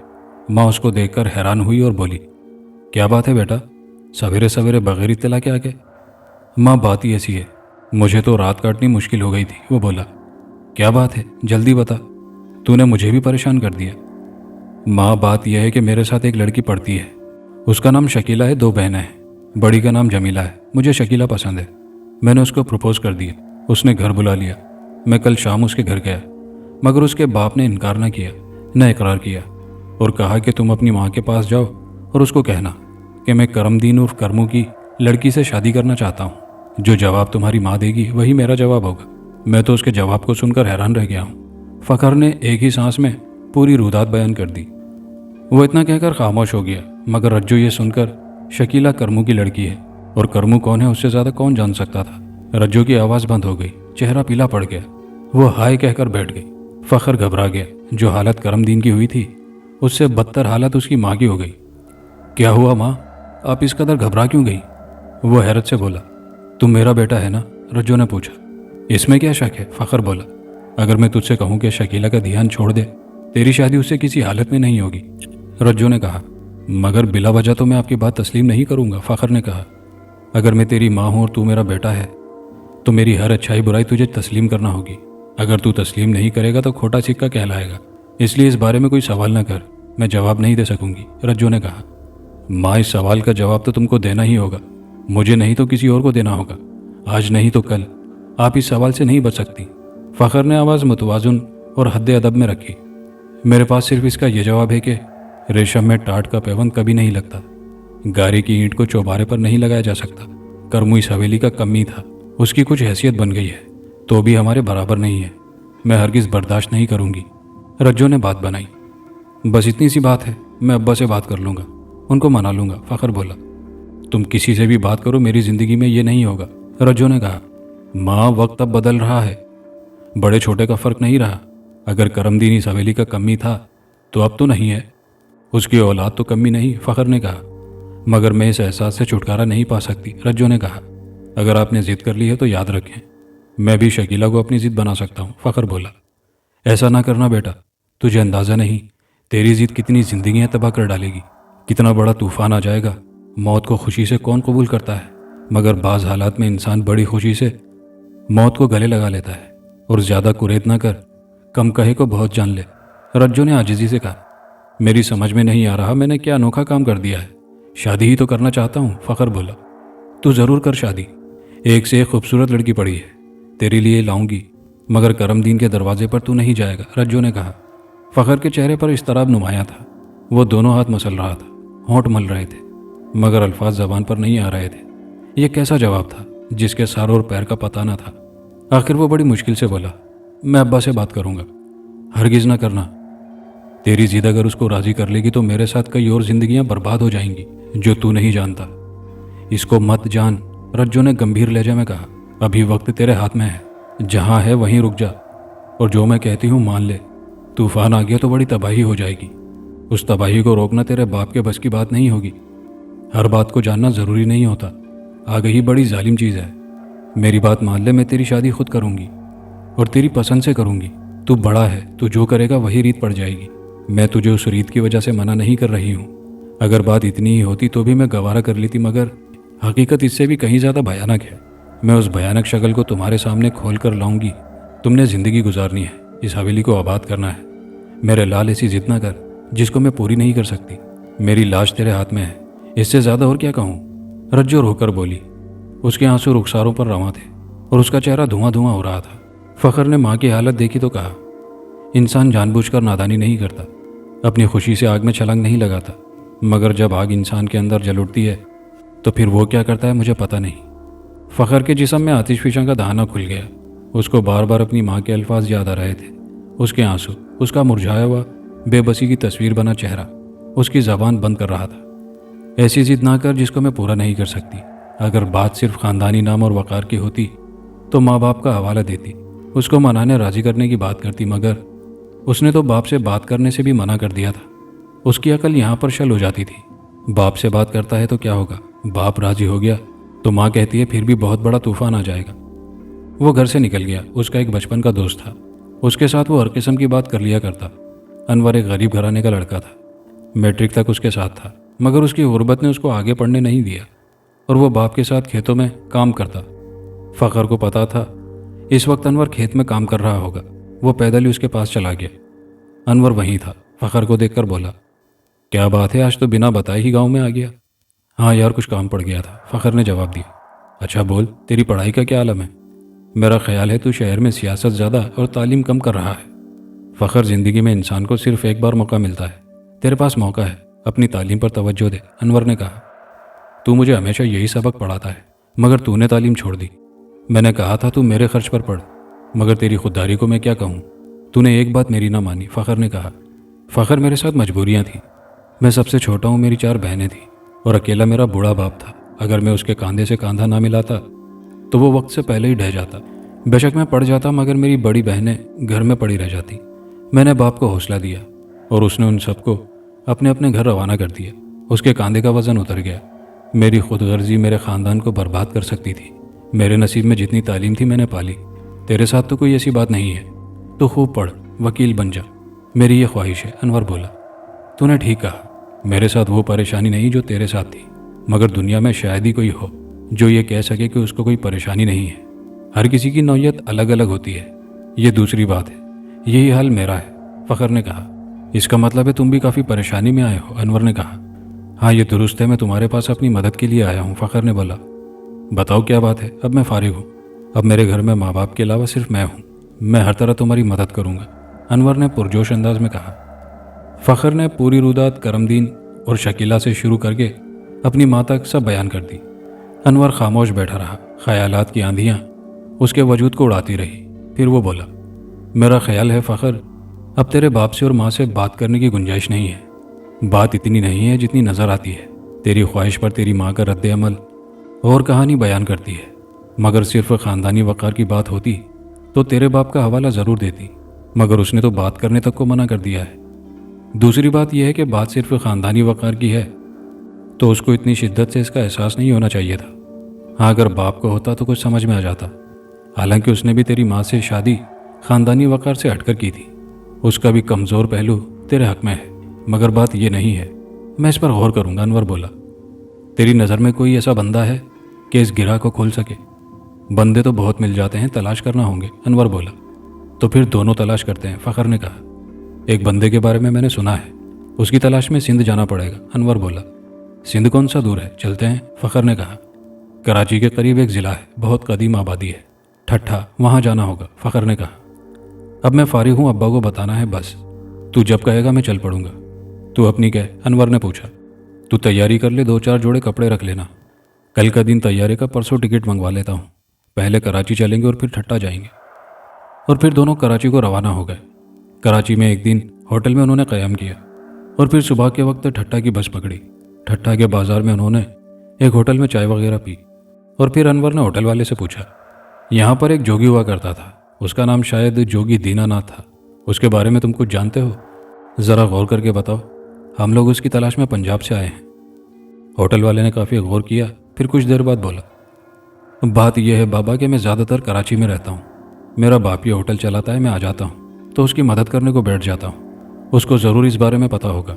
माँ उसको देखकर हैरान हुई और बोली, क्या बात है बेटा, सवेरे सवेरे बगैर इत्तला के आ गए? माँ, बात ही ऐसी है, मुझे तो रात काटनी मुश्किल हो गई थी। वो बोला, क्या बात है, जल्दी बता, तूने मुझे भी परेशान कर दिया। माँ, बात यह है कि मेरे साथ एक लड़की पढ़ती है। उसका नाम शकीला है, 2 बहनें हैं। बड़ी का नाम जमीला है। मुझे शकीला पसंद है। मैंने उसको प्रपोज कर दिया। उसने घर बुला लिया। मैं कल शाम उसके घर गया, मगर उसके बाप ने इनकार न किया, न इकरार किया, और कहा कि तुम अपनी माँ के पास जाओ और उसको कहना कि मैं करमदीन उर्फ करमू की लड़की से शादी करना चाहता हूँ। जो जवाब तुम्हारी माँ देगी वही मेरा जवाब होगा। मैं तो उसके जवाब को सुनकर हैरान रह गया हूँ। फ़खर ने एक ही सांस में पूरी रुदात बयान कर दी। वो इतना कहकर खामोश हो गया, मगर रज्जू ये सुनकर शकीला करमू की लड़की है और करमू कौन है उससे ज़्यादा कौन जान सकता था। रज्जू की आवाज़ बंद हो गई, चेहरा पीला पड़ गया। वो हाय कहकर बैठ गई। फ़खर घबरा गया। जो हालत करमदीन की हुई थी, उससे बदतर हालत उसकी माँ की हो गई। क्या हुआ माँ, आप इस कदर घबरा क्यों गई? वो हैरत से बोला, तुम मेरा बेटा है ना? रज्जू ने पूछा। इसमें क्या शक है? फ़खर बोला। अगर मैं तुझसे कहूँ कि शकीला का ध्यान छोड़ दे, तेरी शादी उससे किसी हालत में नहीं होगी। रज्जू ने कहा। मगर बिला वजह तो मैं आपकी बात तस्लीम नहीं करूँगा, फ़खर ने कहा। अगर मैं तेरी माँ हूँ और तू मेरा बेटा है, तो मेरी हर अच्छाई बुराई तुझे तस्लीम करना होगी। अगर तू तस्लीम नहीं करेगा तो खोटा सिक्का कहलाएगा। इसलिए इस बारे में कोई सवाल न कर, मैं जवाब नहीं दे सकूंगी, रज्जू ने कहा। माँ, इस सवाल का जवाब तो तुमको देना ही होगा। मुझे नहीं तो किसी और को देना होगा। आज नहीं तो कल। आप इस सवाल से नहीं बच सकती। फ़खर ने आवाज़ मुतवाज़ुन और हद्द अदब में रखी। मेरे पास सिर्फ इसका यह जवाब है कि रेशम में टाट का पैबंद कभी नहीं लगता। गारे की ईंट को चौबारे पर नहीं लगाया जा सकता। करमू इस हवेली का कमी था, उसकी कुछ हैसियत बन गई है, तो भी हमारे बराबर नहीं है। मैं हरगिज़ बर्दाश्त नहीं करूँगी। रज्जू ने बात बनाई। बस इतनी सी बात है, मैं अब्बा से बात कर लूँगा, उनको मना लूँगा, फ़खर बोला। तुम किसी से भी बात करो, मेरी ज़िंदगी में ये नहीं होगा, रज्जू ने कहा, माँ वक्त अब बदल रहा है, बड़े छोटे का फर्क नहीं रहा। अगर करमदीन इस हवेली का कमी था तो अब तो नहीं है, उसकी औलाद तो कमी नहीं, फ़खर ने कहा। मगर मैं इस एहसास से छुटकारा नहीं पा सकती, रज्जू ने कहा। अगर आपने जिद कर ली है तो याद रखें, मैं भी शकीला को अपनी जिद बना सकता हूँ, फ़खर बोला। ऐसा ना करना बेटा, तुझे अंदाज़ा नहीं तेरी जिद कितनी जिंदगियां तबाह कर डालेगी, कितना बड़ा तूफान आ जाएगा। मौत को खुशी से कौन कबूल करता है, मगर बाज़ हालात में इंसान बड़ी खुशी से मौत को गले लगा लेता है। और ज़्यादा कुरेद ना कर, कम कहे को बहुत जान ले, रज्जू ने आजिज़ी से कहा। मेरी समझ में नहीं आ रहा मैंने क्या अनोखा काम कर दिया है, शादी ही तो करना चाहता हूँ, फ़खर बोला। तू ज़रूर कर शादी, एक से एक खूबसूरत लड़की पड़ी है, तेरे लिए लाऊंगी, मगर करमदीन के दरवाजे पर तू नहीं जाएगा, रज्जू ने कहा। फ़खर के चेहरे पर इस्तराब नुमाया था, वो दोनों हाथ मसल रहा था, होंठ मल रहे थे, मगर अल्फाज ज़बान पर नहीं आ रहे थे। यह कैसा जवाब था जिसके सर और पैर का पता न था। आखिर वो बड़ी मुश्किल से बोला, मैं अब्बा से बात करूँगा। हरगिज़ ना करना, तेरी जिद अगर उसको राज़ी कर लेगी तो मेरे साथ कई और जिंदगियां बर्बाद हो जाएंगी जो तू नहीं जानता। इसको मत जान, रज्जू ने गंभीर लहजे में कहा। अभी वक्त तेरे हाथ में है, जहां है वहीं रुक जा और जो मैं कहती हूँ मान ले। तूफान आ गया तो बड़ी तबाही हो जाएगी, उस तबाही को रोकना तेरे बाप के बस की बात नहीं होगी। हर बात को जानना ज़रूरी नहीं होता, आगे ही बड़ी जालिम चीज़ है। मेरी बात मान ले, मैं तेरी शादी खुद करूँगी और तेरी पसंद से करूँगी। तू बड़ा है, तू जो करेगा वही रीत पड़ जाएगी। मैं तुझे उस रीत की वजह से मना नहीं कर रही हूँ। अगर बात इतनी ही होती तो भी मैं गवारा कर लेती, मगर हकीकत इससे भी कहीं ज़्यादा भयानक है। मैं उस भयानक शक्ल को तुम्हारे सामने खोल कर लाऊंगी। तुमने ज़िंदगी गुजारनी है, इस हवेली को आबाद करना है। मेरे लाल ऐसी जिद ना कर जिसको मैं पूरी नहीं कर सकती। मेरी लाश तेरे हाथ में है, इससे ज़्यादा और क्या कहूँ, रज्जू रोकर बोली। उसके आंसू रुखसारों पर रवां थे और उसका चेहरा धुआं धुआं हो रहा था। फ़खर ने माँ की हालत देखी तो कहा, इंसान जानबूझकर नादानी नहीं करता, अपनी खुशी से आग में छलांग नहीं लगाता, मगर जब आग इंसान के अंदर जल उठती है तो फिर वो क्या करता है मुझे पता नहीं। फ़खर के जिस्म में आतिशफिशा का दहाना खुल गया। उसको बार बार अपनी माँ के अल्फाज याद आ रहे थे, उसके आंसू, उसका मुरझाया हुआ बेबसी की तस्वीर बना चेहरा उसकी ज़बान बंद कर रहा था। ऐसी जिद ना कर जिसको मैं पूरा नहीं कर सकती। अगर बात सिर्फ ख़ानदानी नाम और वक़ार की होती तो माँ बाप का हवाला देती, उसको मनाने राज़ी करने की बात करती, मगर उसने तो बाप से बात करने से भी मना कर दिया था। उसकी अकल यहाँ पर शल हो जाती थी। बाप से बात करता है तो क्या होगा, बाप राजी हो गया तो माँ कहती है फिर भी बहुत बड़ा तूफान आ जाएगा। वो घर से निकल गया। उसका एक बचपन का दोस्त था, उसके साथ वो हर किस्म की बात कर लिया करता। अनवर एक गरीब घराने का लड़का था, मैट्रिक तक उसके साथ था, मगर उसकी गुर्बत ने उसको आगे पढ़ने नहीं दिया और वो बाप के साथ खेतों में काम करता। फ़खर को पता था इस वक्त अनवर खेत में काम कर रहा होगा। वो पैदल ही उसके पास चला गया। अनवर वहीं था। फ़खर को देखकर बोला, क्या बात है, आज तो बिना बताए ही गांव में आ गया। हाँ यार, कुछ काम पड़ गया था, फ़खर ने जवाब दिया। अच्छा बोल, तेरी पढ़ाई का क्या आलम है? मेरा ख्याल है तू शहर में सियासत ज़्यादा और तालीम कम कर रहा है। फ़खर, ज़िंदगी में इंसान को सिर्फ एक बार मौका मिलता है, तेरे पास मौका है, अपनी तालीम पर तवज्जो दे, अनवर ने कहा। तू मुझे हमेशा यही सबक पढ़ाता है, मगर तूने तालीम छोड़ दी। मैंने कहा था तू मेरे खर्च पर पढ़, मगर तेरी खुददारी को मैं क्या कहूँ, तूने एक बात मेरी ना मानी, फ़खर ने कहा। फ़खर, मेरे साथ मजबूरियाँ थी, मैं सबसे छोटा हूँ, मेरी 4 बहनें थी और अकेला मेरा बूढ़ा बाप था। अगर मैं उसके कंधे से कंधा ना मिलाता तो वो वक्त से पहले ही ढह जाता। बेशक मैं पढ़ जाता, मगर मेरी बड़ी बहनें घर में पड़ी रह जाती। मैंने बाप को हौसला दिया और उसने उन सबको अपने अपने घर रवाना कर दिया। उसके कंधे का वज़न उतर गया। मेरी खुदगर्जी मेरे ख़ानदान को बर्बाद कर सकती थी। मेरे नसीब में जितनी तालीम थी मैंने पाली। तेरे साथ तो कोई ऐसी बात नहीं है, तो खूब पढ़, वकील बन जा, मेरी ये ख्वाहिश है, अनवर बोला। तूने ठीक कहा, मेरे साथ वो परेशानी नहीं जो तेरे साथ थी, मगर दुनिया में शायद ही कोई हो जो ये कह सके कि उसको कोई परेशानी नहीं है। हर किसी की नौयत अलग अलग होती है, ये दूसरी बात है। यही हाल मेरा है, फ़खर ने कहा। इसका मतलब है तुम भी काफ़ी परेशानी में आए हो, अनवर ने कहा। हाँ, ये दुरुस्त है, मैं तुम्हारे पास अपनी मदद के लिए आया हूँ, फ़खर ने बोला। बताओ क्या बात है? अब मैं फारिग हूँ, अब मेरे घर में माँ बाप के अलावा सिर्फ मैं हूँ, मैं हर तरह तुम्हारी मदद करूँगा, अनवर ने पुरजोश अंदाज में कहा। फ़खर ने पूरी रुदात करमदीन और शकीला से शुरू करके अपनी माँ तक सब बयान कर दी। अनवर खामोश बैठा रहा, ख्यालात की आंधियाँ उसके वजूद को उड़ाती रही। फिर वो बोला, मेरा ख्याल है फ़खर, अब तेरे बाप से और माँ से बात करने की गुंजाइश नहीं है। बात इतनी नहीं है जितनी नज़र आती है। तेरी ख्वाहिश पर तेरी माँ का रद्द अमल और कहानी बयान करती है। मगर सिर्फ ख़ानदानी वक़ार की बात होती तो तेरे बाप का हवाला ज़रूर देती, मगर उसने तो बात करने तक को मना कर दिया है। दूसरी बात यह है कि बात सिर्फ ख़ानदानी वक़ार की है तो उसको इतनी शिद्दत से इसका एहसास नहीं होना चाहिए था। हाँ, अगर बाप को होता तो कुछ समझ में आ जाता। हालांकि उसने भी तेरी माँ से शादी ख़ानदानी वक़ार से हटकर की थी। उसका भी कमज़ोर पहलू तेरे हक में है, मगर बात यह नहीं है। मैं इस पर गौर करूँगा, अनवर बोला। तेरी नज़र में कोई ऐसा बंदा है कि इस गिरह को खोल सके? बंदे तो बहुत मिल जाते हैं, तलाश करना होंगे, अनवर बोला। तो फिर दोनों तलाश करते हैं, फ़खर ने कहा। एक बंदे के बारे में मैंने सुना है, उसकी तलाश में सिंध जाना पड़ेगा, अनवर बोला। सिंध कौन सा दूर है, चलते हैं, फ़खर ने कहा। कराची के करीब एक ज़िला है, बहुत कदीम आबादी है, ठट्ठा, वहाँ जाना होगा, फ़खर ने कहा। अब मैं फारिग हूँ, अब्बा को बताना है बस। तू जब कहेगा मैं चल पड़ूंगा। तू अपनी कह, अनवर ने पूछा। तू तैयारी कर ले, 2-4 जोड़े कपड़े रख लेना। कल का दिन तैयारी का, परसों टिकट मंगवा लेता हूँ। पहले कराची चलेंगे और फिर ठट्ठा जाएंगे। और फिर दोनों कराची को रवाना हो गए। कराची में एक दिन होटल में उन्होंने क़याम किया और फिर सुबह के वक्त ठट्ठा की बस पकड़ी। ठट्ठा के बाज़ार में उन्होंने एक होटल में चाय वगैरह पी और फिर अनवर ने होटल वाले से पूछा, यहाँ पर एक जोगी हुआ करता था, उसका नाम शायद जोगी दीनानाथ था, उसके बारे में तुम कुछ जानते हो? ज़रा गौर करके बताओ, हम लोग उसकी तलाश में पंजाब से आए हैं। होटल वाले ने काफ़ी गौर किया, फिर कुछ देर बाद बोला, बात यह है बाबा कि मैं ज़्यादातर कराची में रहता हूँ। मेरा बाप ये होटल चलाता है, मैं आ जाता हूँ तो उसकी मदद करने को बैठ जाता हूँ। उसको ज़रूर इस बारे में पता होगा।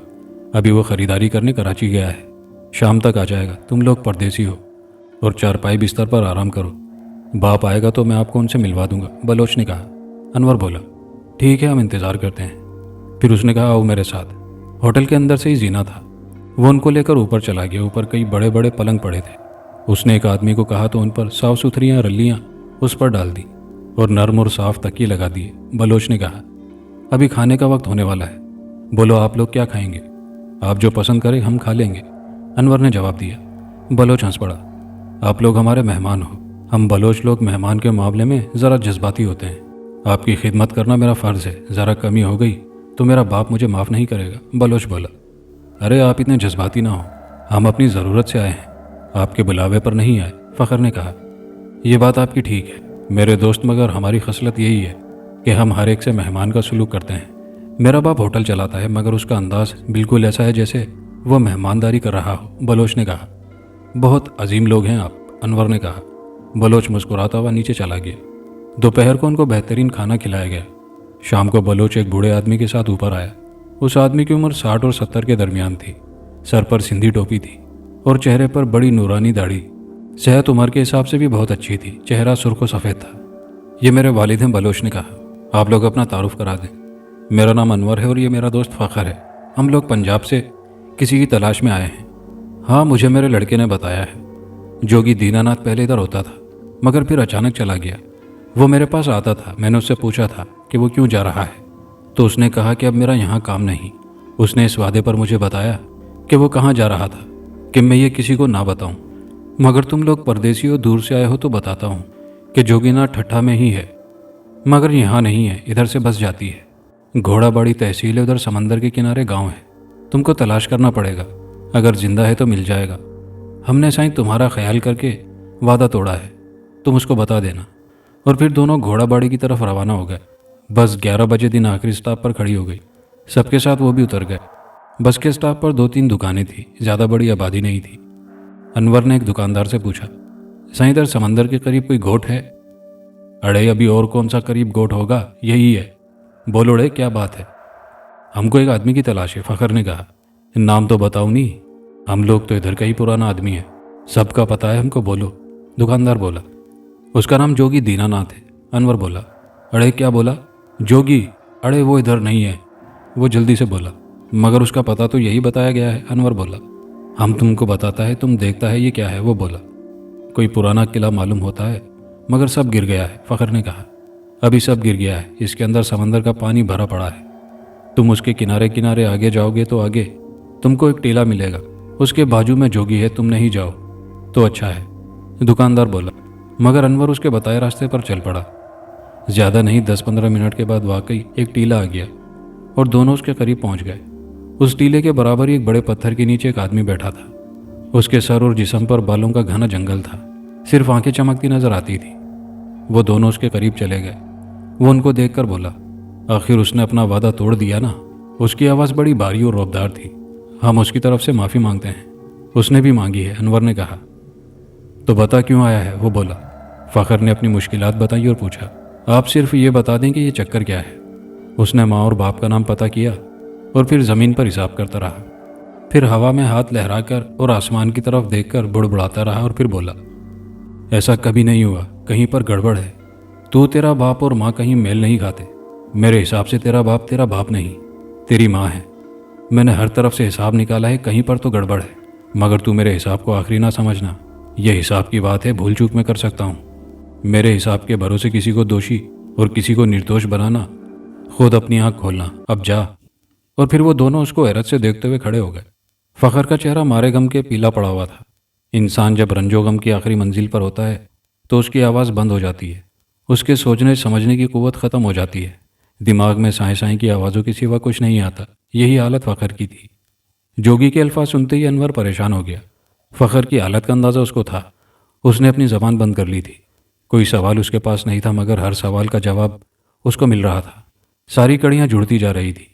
अभी वो ख़रीदारी करने कराची गया है, शाम तक आ जाएगा। तुम लोग परदेसी हो और चारपाई बिस्तर पर आराम करो। बाप आएगा तो मैं आपको उनसे मिलवा दूंगा, बलोच ने कहा। अनवर बोला, ठीक है, हम इंतज़ार करते हैं। फिर उसने कहा, आओ मेरे साथ। होटल के अंदर से ही जीना था, वो उनको लेकर ऊपर चला गया। ऊपर कई बड़े बड़े पलंग पड़े थे। उसने एक आदमी को कहा तो उन पर साफ़ सुथरियाँ रल्लियाँ उस पर डाल दी और नर्म और साफ़ तकिए लगा दिए। बलोच ने कहा, अभी खाने का वक्त होने वाला है, बोलो आप लोग क्या खाएंगे? आप जो पसंद करें हम खा लेंगे, अनवर ने जवाब दिया। बलोच हंस पड़ा, आप लोग हमारे मेहमान हो। हम बलोच लोग मेहमान के मामले में ज़रा जज्बाती होते हैं। आपकी खिदमत करना मेरा फ़र्ज़ है, ज़रा कमी हो गई तो मेरा बाप मुझे माफ़ नहीं करेगा, बलोच बोला। अरे आप इतने जज्बाती ना हो, हम अपनी ज़रूरत से आए हैं, आपके बुलावे पर नहीं आए, फ़खर ने कहा। ये बात आपकी ठीक है मेरे दोस्त, मगर हमारी खसलत यही है कि हम हर एक से मेहमान का सलूक करते हैं। मेरा बाप होटल चलाता है, मगर उसका अंदाज़ बिल्कुल ऐसा है जैसे वो मेहमानदारी कर रहा हो, बलोच ने कहा। बहुत अजीम लोग हैं आप, अनवर ने कहा। बलोच मुस्कुराता हुआ नीचे चला गया। दोपहर को उनको बेहतरीन खाना खिलाया गया। शाम को बलोच एक बूढ़े आदमी के साथ ऊपर आया। उस आदमी की उम्र 60 और 70 के दरमियान थी। सर पर सिंधी टोपी थी और चेहरे पर बड़ी नूरानी दाढ़ी। सेहत उम्र के हिसाब से भी बहुत अच्छी थी, चेहरा सुर्ख सफ़ेद था। ये मेरे वालिद हैं, बलोच ने कहा। आप लोग अपना तारुफ करा दें। मेरा नाम अनवर है और ये मेरा दोस्त फ़खर है। हम लोग पंजाब से किसी की तलाश में आए हैं। हाँ, मुझे मेरे लड़के ने बताया है। जोगी दीनानाथ पहले इधर होता था, मगर फिर अचानक चला गया। वो मेरे पास आता था, मैंने उससे पूछा था कि वो क्यों जा रहा है, तो उसने कहा कि अब मेरा यहाँ काम नहीं। उसने इस वादे पर मुझे बताया कि वो कहाँ जा रहा था कि मैं ये किसी को ना बताऊं। मगर तुम लोग परदेसी हो, दूर से आए हो, तो बताता हूँ कि जोगीनाथ ठट्ठा में ही है, मगर यहाँ नहीं है, इधर से बस जाती है। घोड़ाबाड़ी तहसील है, उधर समंदर के किनारे गांव है। तुमको तलाश करना पड़ेगा, अगर जिंदा है तो मिल जाएगा। हमने साईं तुम्हारा ख्याल करके वादा तोड़ा है, तुम उसको बता देना। और फिर दोनों घोड़ाबाड़ी की तरफ रवाना हो गए। बस 11 बजे दिन आखिरी स्टॉप पर खड़ी हो गई। सबके साथ वो भी उतर गए। बस के स्टॉप पर 2-3 दुकानें थी, ज़्यादा बड़ी आबादी नहीं थी। अनवर ने एक दुकानदार से पूछा, साईं इधर समंदर के करीब कोई गोट है? अड़े अभी और कौन सा करीब गोट होगा, यही है। बोलो अड़े क्या बात है? हमको एक आदमी की तलाश है, फ़खर ने कहा। नाम तो बताओ नहीं, हम लोग तो इधर का ही पुराना आदमी है, सबका पता है हमको, बोलो, दुकानदार बोला। उसका नाम जोगी दीनानाथ है, अनवर बोला। अड़े क्या बोला? जोगी? अड़े वो इधर नहीं है, वो जल्दी से बोला। मगर उसका पता तो यही बताया गया है, अनवर बोला। हम तुमको बताता है, तुम देखता है, ये क्या है, वो बोला। कोई पुराना किला मालूम होता है, मगर सब गिर गया है, फ़खर ने कहा। अभी सब गिर गया है, इसके अंदर समंदर का पानी भरा पड़ा है। तुम उसके किनारे किनारे आगे जाओगे तो आगे तुमको एक टीला मिलेगा, उसके बाजू में जोगी है, तुम नहीं जाओ तो अच्छा है, दुकानदार बोला। मगर अनवर उसके बताए रास्ते पर चल पड़ा। ज़्यादा नहीं, 10-15 मिनट के बाद वाकई एक टीला आ गया और दोनों उसके करीब पहुंच गए। उस टीले के बराबर ही एक बड़े पत्थर के नीचे एक आदमी बैठा था। उसके सर और जिस्म पर बालों का घना जंगल था। सिर्फ आंखें चमकती नजर आती थी। वो दोनों उसके करीब चले गए। वो उनको देखकर बोला, आखिर उसने अपना वादा तोड़ दिया ना। उसकी आवाज़ बड़ी भारी और रौबदार थी। हम उसकी तरफ से माफ़ी मांगते हैं। उसने भी मांगी है, अनवर ने कहा। तो बता क्यों आया है, वो बोला। फ़खर ने अपनी मुश्किलात बताई और पूछा, आप सिर्फ ये बता दें कि ये चक्कर क्या है। उसने माँ और बाप का नाम पता किया और फिर ज़मीन पर हिसाब करता रहा। फिर हवा में हाथ लहराकर और आसमान की तरफ देखकर बुड़बुड़ाता रहा और फिर बोला, ऐसा कभी नहीं हुआ, कहीं पर गड़बड़ है। तू, तेरा बाप और माँ कहीं मेल नहीं खाते। मेरे हिसाब से तेरा बाप नहीं, तेरी माँ है। मैंने हर तरफ से हिसाब निकाला है, कहीं पर तो गड़बड़ है। मगर तू मेरे हिसाब को आखिरी ना समझना। यह हिसाब की बात है, भूल चूक में कर सकता हूँ। मेरे हिसाब के भरोसे किसी को दोषी और किसी को निर्दोष बनाना, खुद अपनी आँख खोलना। अब जा। और फिर वो दोनों उसको हैरत से देखते हुए खड़े हो गए। फ़खर का चेहरा मारे गम के पीला पड़ा हुआ था। इंसान जब रंजो गम की आखिरी मंजिल पर होता है तो उसकी आवाज़ बंद हो जाती है। उसके सोचने समझने की कुव्वत ख़त्म हो जाती है। दिमाग में साएं साएं की आवाज़ों के सिवा कुछ नहीं आता। यही हालत फ़खर की थी। जोगी के अल्फाज सुनते ही अनवर परेशान हो गया। फ़खर की हालत का अंदाज़ा उसको था। उसने अपनी ज़बान बंद कर ली थी। कोई सवाल उसके पास नहीं था, मगर हर सवाल का जवाब उसको मिल रहा था। सारी कड़ियाँ जुड़ती जा रही थी।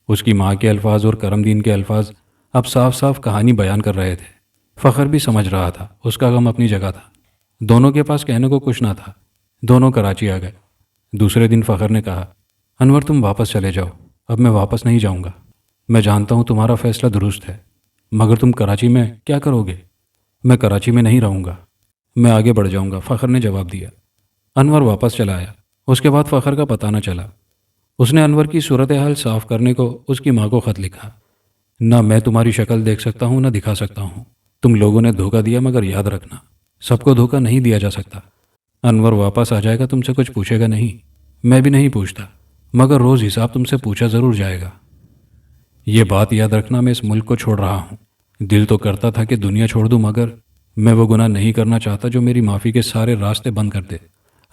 उसकी माँ के अल्फाज और करमदीन के अल्फाज अब साफ साफ कहानी बयान कर रहे थे। फ़खर भी समझ रहा था, उसका गम अपनी जगह था। दोनों के पास कहने को कुछ ना था। दोनों कराची आ गए। दूसरे दिन फ़खर ने कहा, अनवर तुम वापस चले जाओ, अब मैं वापस नहीं जाऊंगा। मैं जानता हूँ तुम्हारा फैसला दुरुस्त है, मगर तुम कराची में क्या करोगे? मैं कराची में नहीं रहूँगा, मैं आगे बढ़ जाऊँगा, फ़खर ने जवाब दिया। अनवर वापस चला आया। उसके बाद फ़खर का पता न चला। उसने अनवर की सूरत हाल साफ करने को उसकी माँ को ख़त लिखा। ना मैं तुम्हारी शक्ल देख सकता हूँ, ना दिखा सकता हूँ। तुम लोगों ने धोखा दिया, मगर याद रखना, सबको धोखा नहीं दिया जा सकता। अनवर वापस आ जाएगा, तुमसे कुछ पूछेगा नहीं, मैं भी नहीं पूछता, मगर रोज़ हिसाब तुमसे पूछा ज़रूर जाएगा। ये बात याद रखना, मैं इस मुल्क को छोड़ रहा हूँ। दिल तो करता था कि दुनिया छोड़ दूँ, मगर मैं वो गुनाह नहीं करना चाहता जो मेरी माफ़ी के सारे रास्ते बंद कर दे।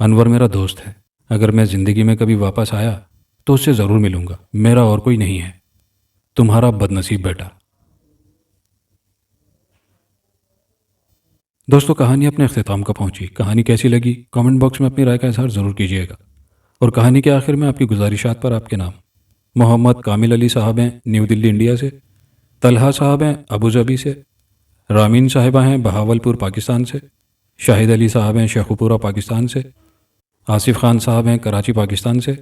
अनवर मेरा दोस्त है। अगर मैं ज़िंदगी में कभी वापस आया तो उससे ज़रूर मिलूंगा। मेरा और कोई नहीं है। तुम्हारा बदनसीब बेटा। दोस्तों, कहानी अपने अख्तिताम को पहुंची। कहानी कैसी लगी कमेंट बॉक्स में अपनी राय का इजहार ज़रूर कीजिएगा। और कहानी के आखिर में आपकी गुजारिशात पर आपके नाम। मोहम्मद कामिल अली साहब हैं न्यू दिल्ली इंडिया से। तलहा साहब हैं अबू धाबी से। रामीन साहिबा हैं बहावलपुर पाकिस्तान से। शाहिद अली साहब हैं शेखुपुरा पाकिस्तान से। आसिफ खान साहब हैं कराची पाकिस्तान से।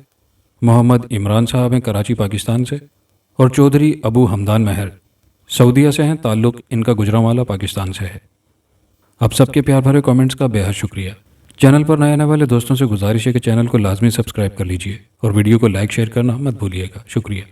मोहम्मद इमरान साहब हैं कराची पाकिस्तान से। और चौधरी अबू हमदान महर सऊदीया से हैं। ताल्लुक़ इनका गुजरांवाला पाकिस्तान से है। आप सबके प्यार भरे कमेंट्स का बेहद शुक्रिया। चैनल पर नए आने वाले दोस्तों से गुजारिश है कि चैनल को लाजमी सब्सक्राइब कर लीजिए और वीडियो को लाइक शेयर करना मत भूलिएगा। शुक्रिया।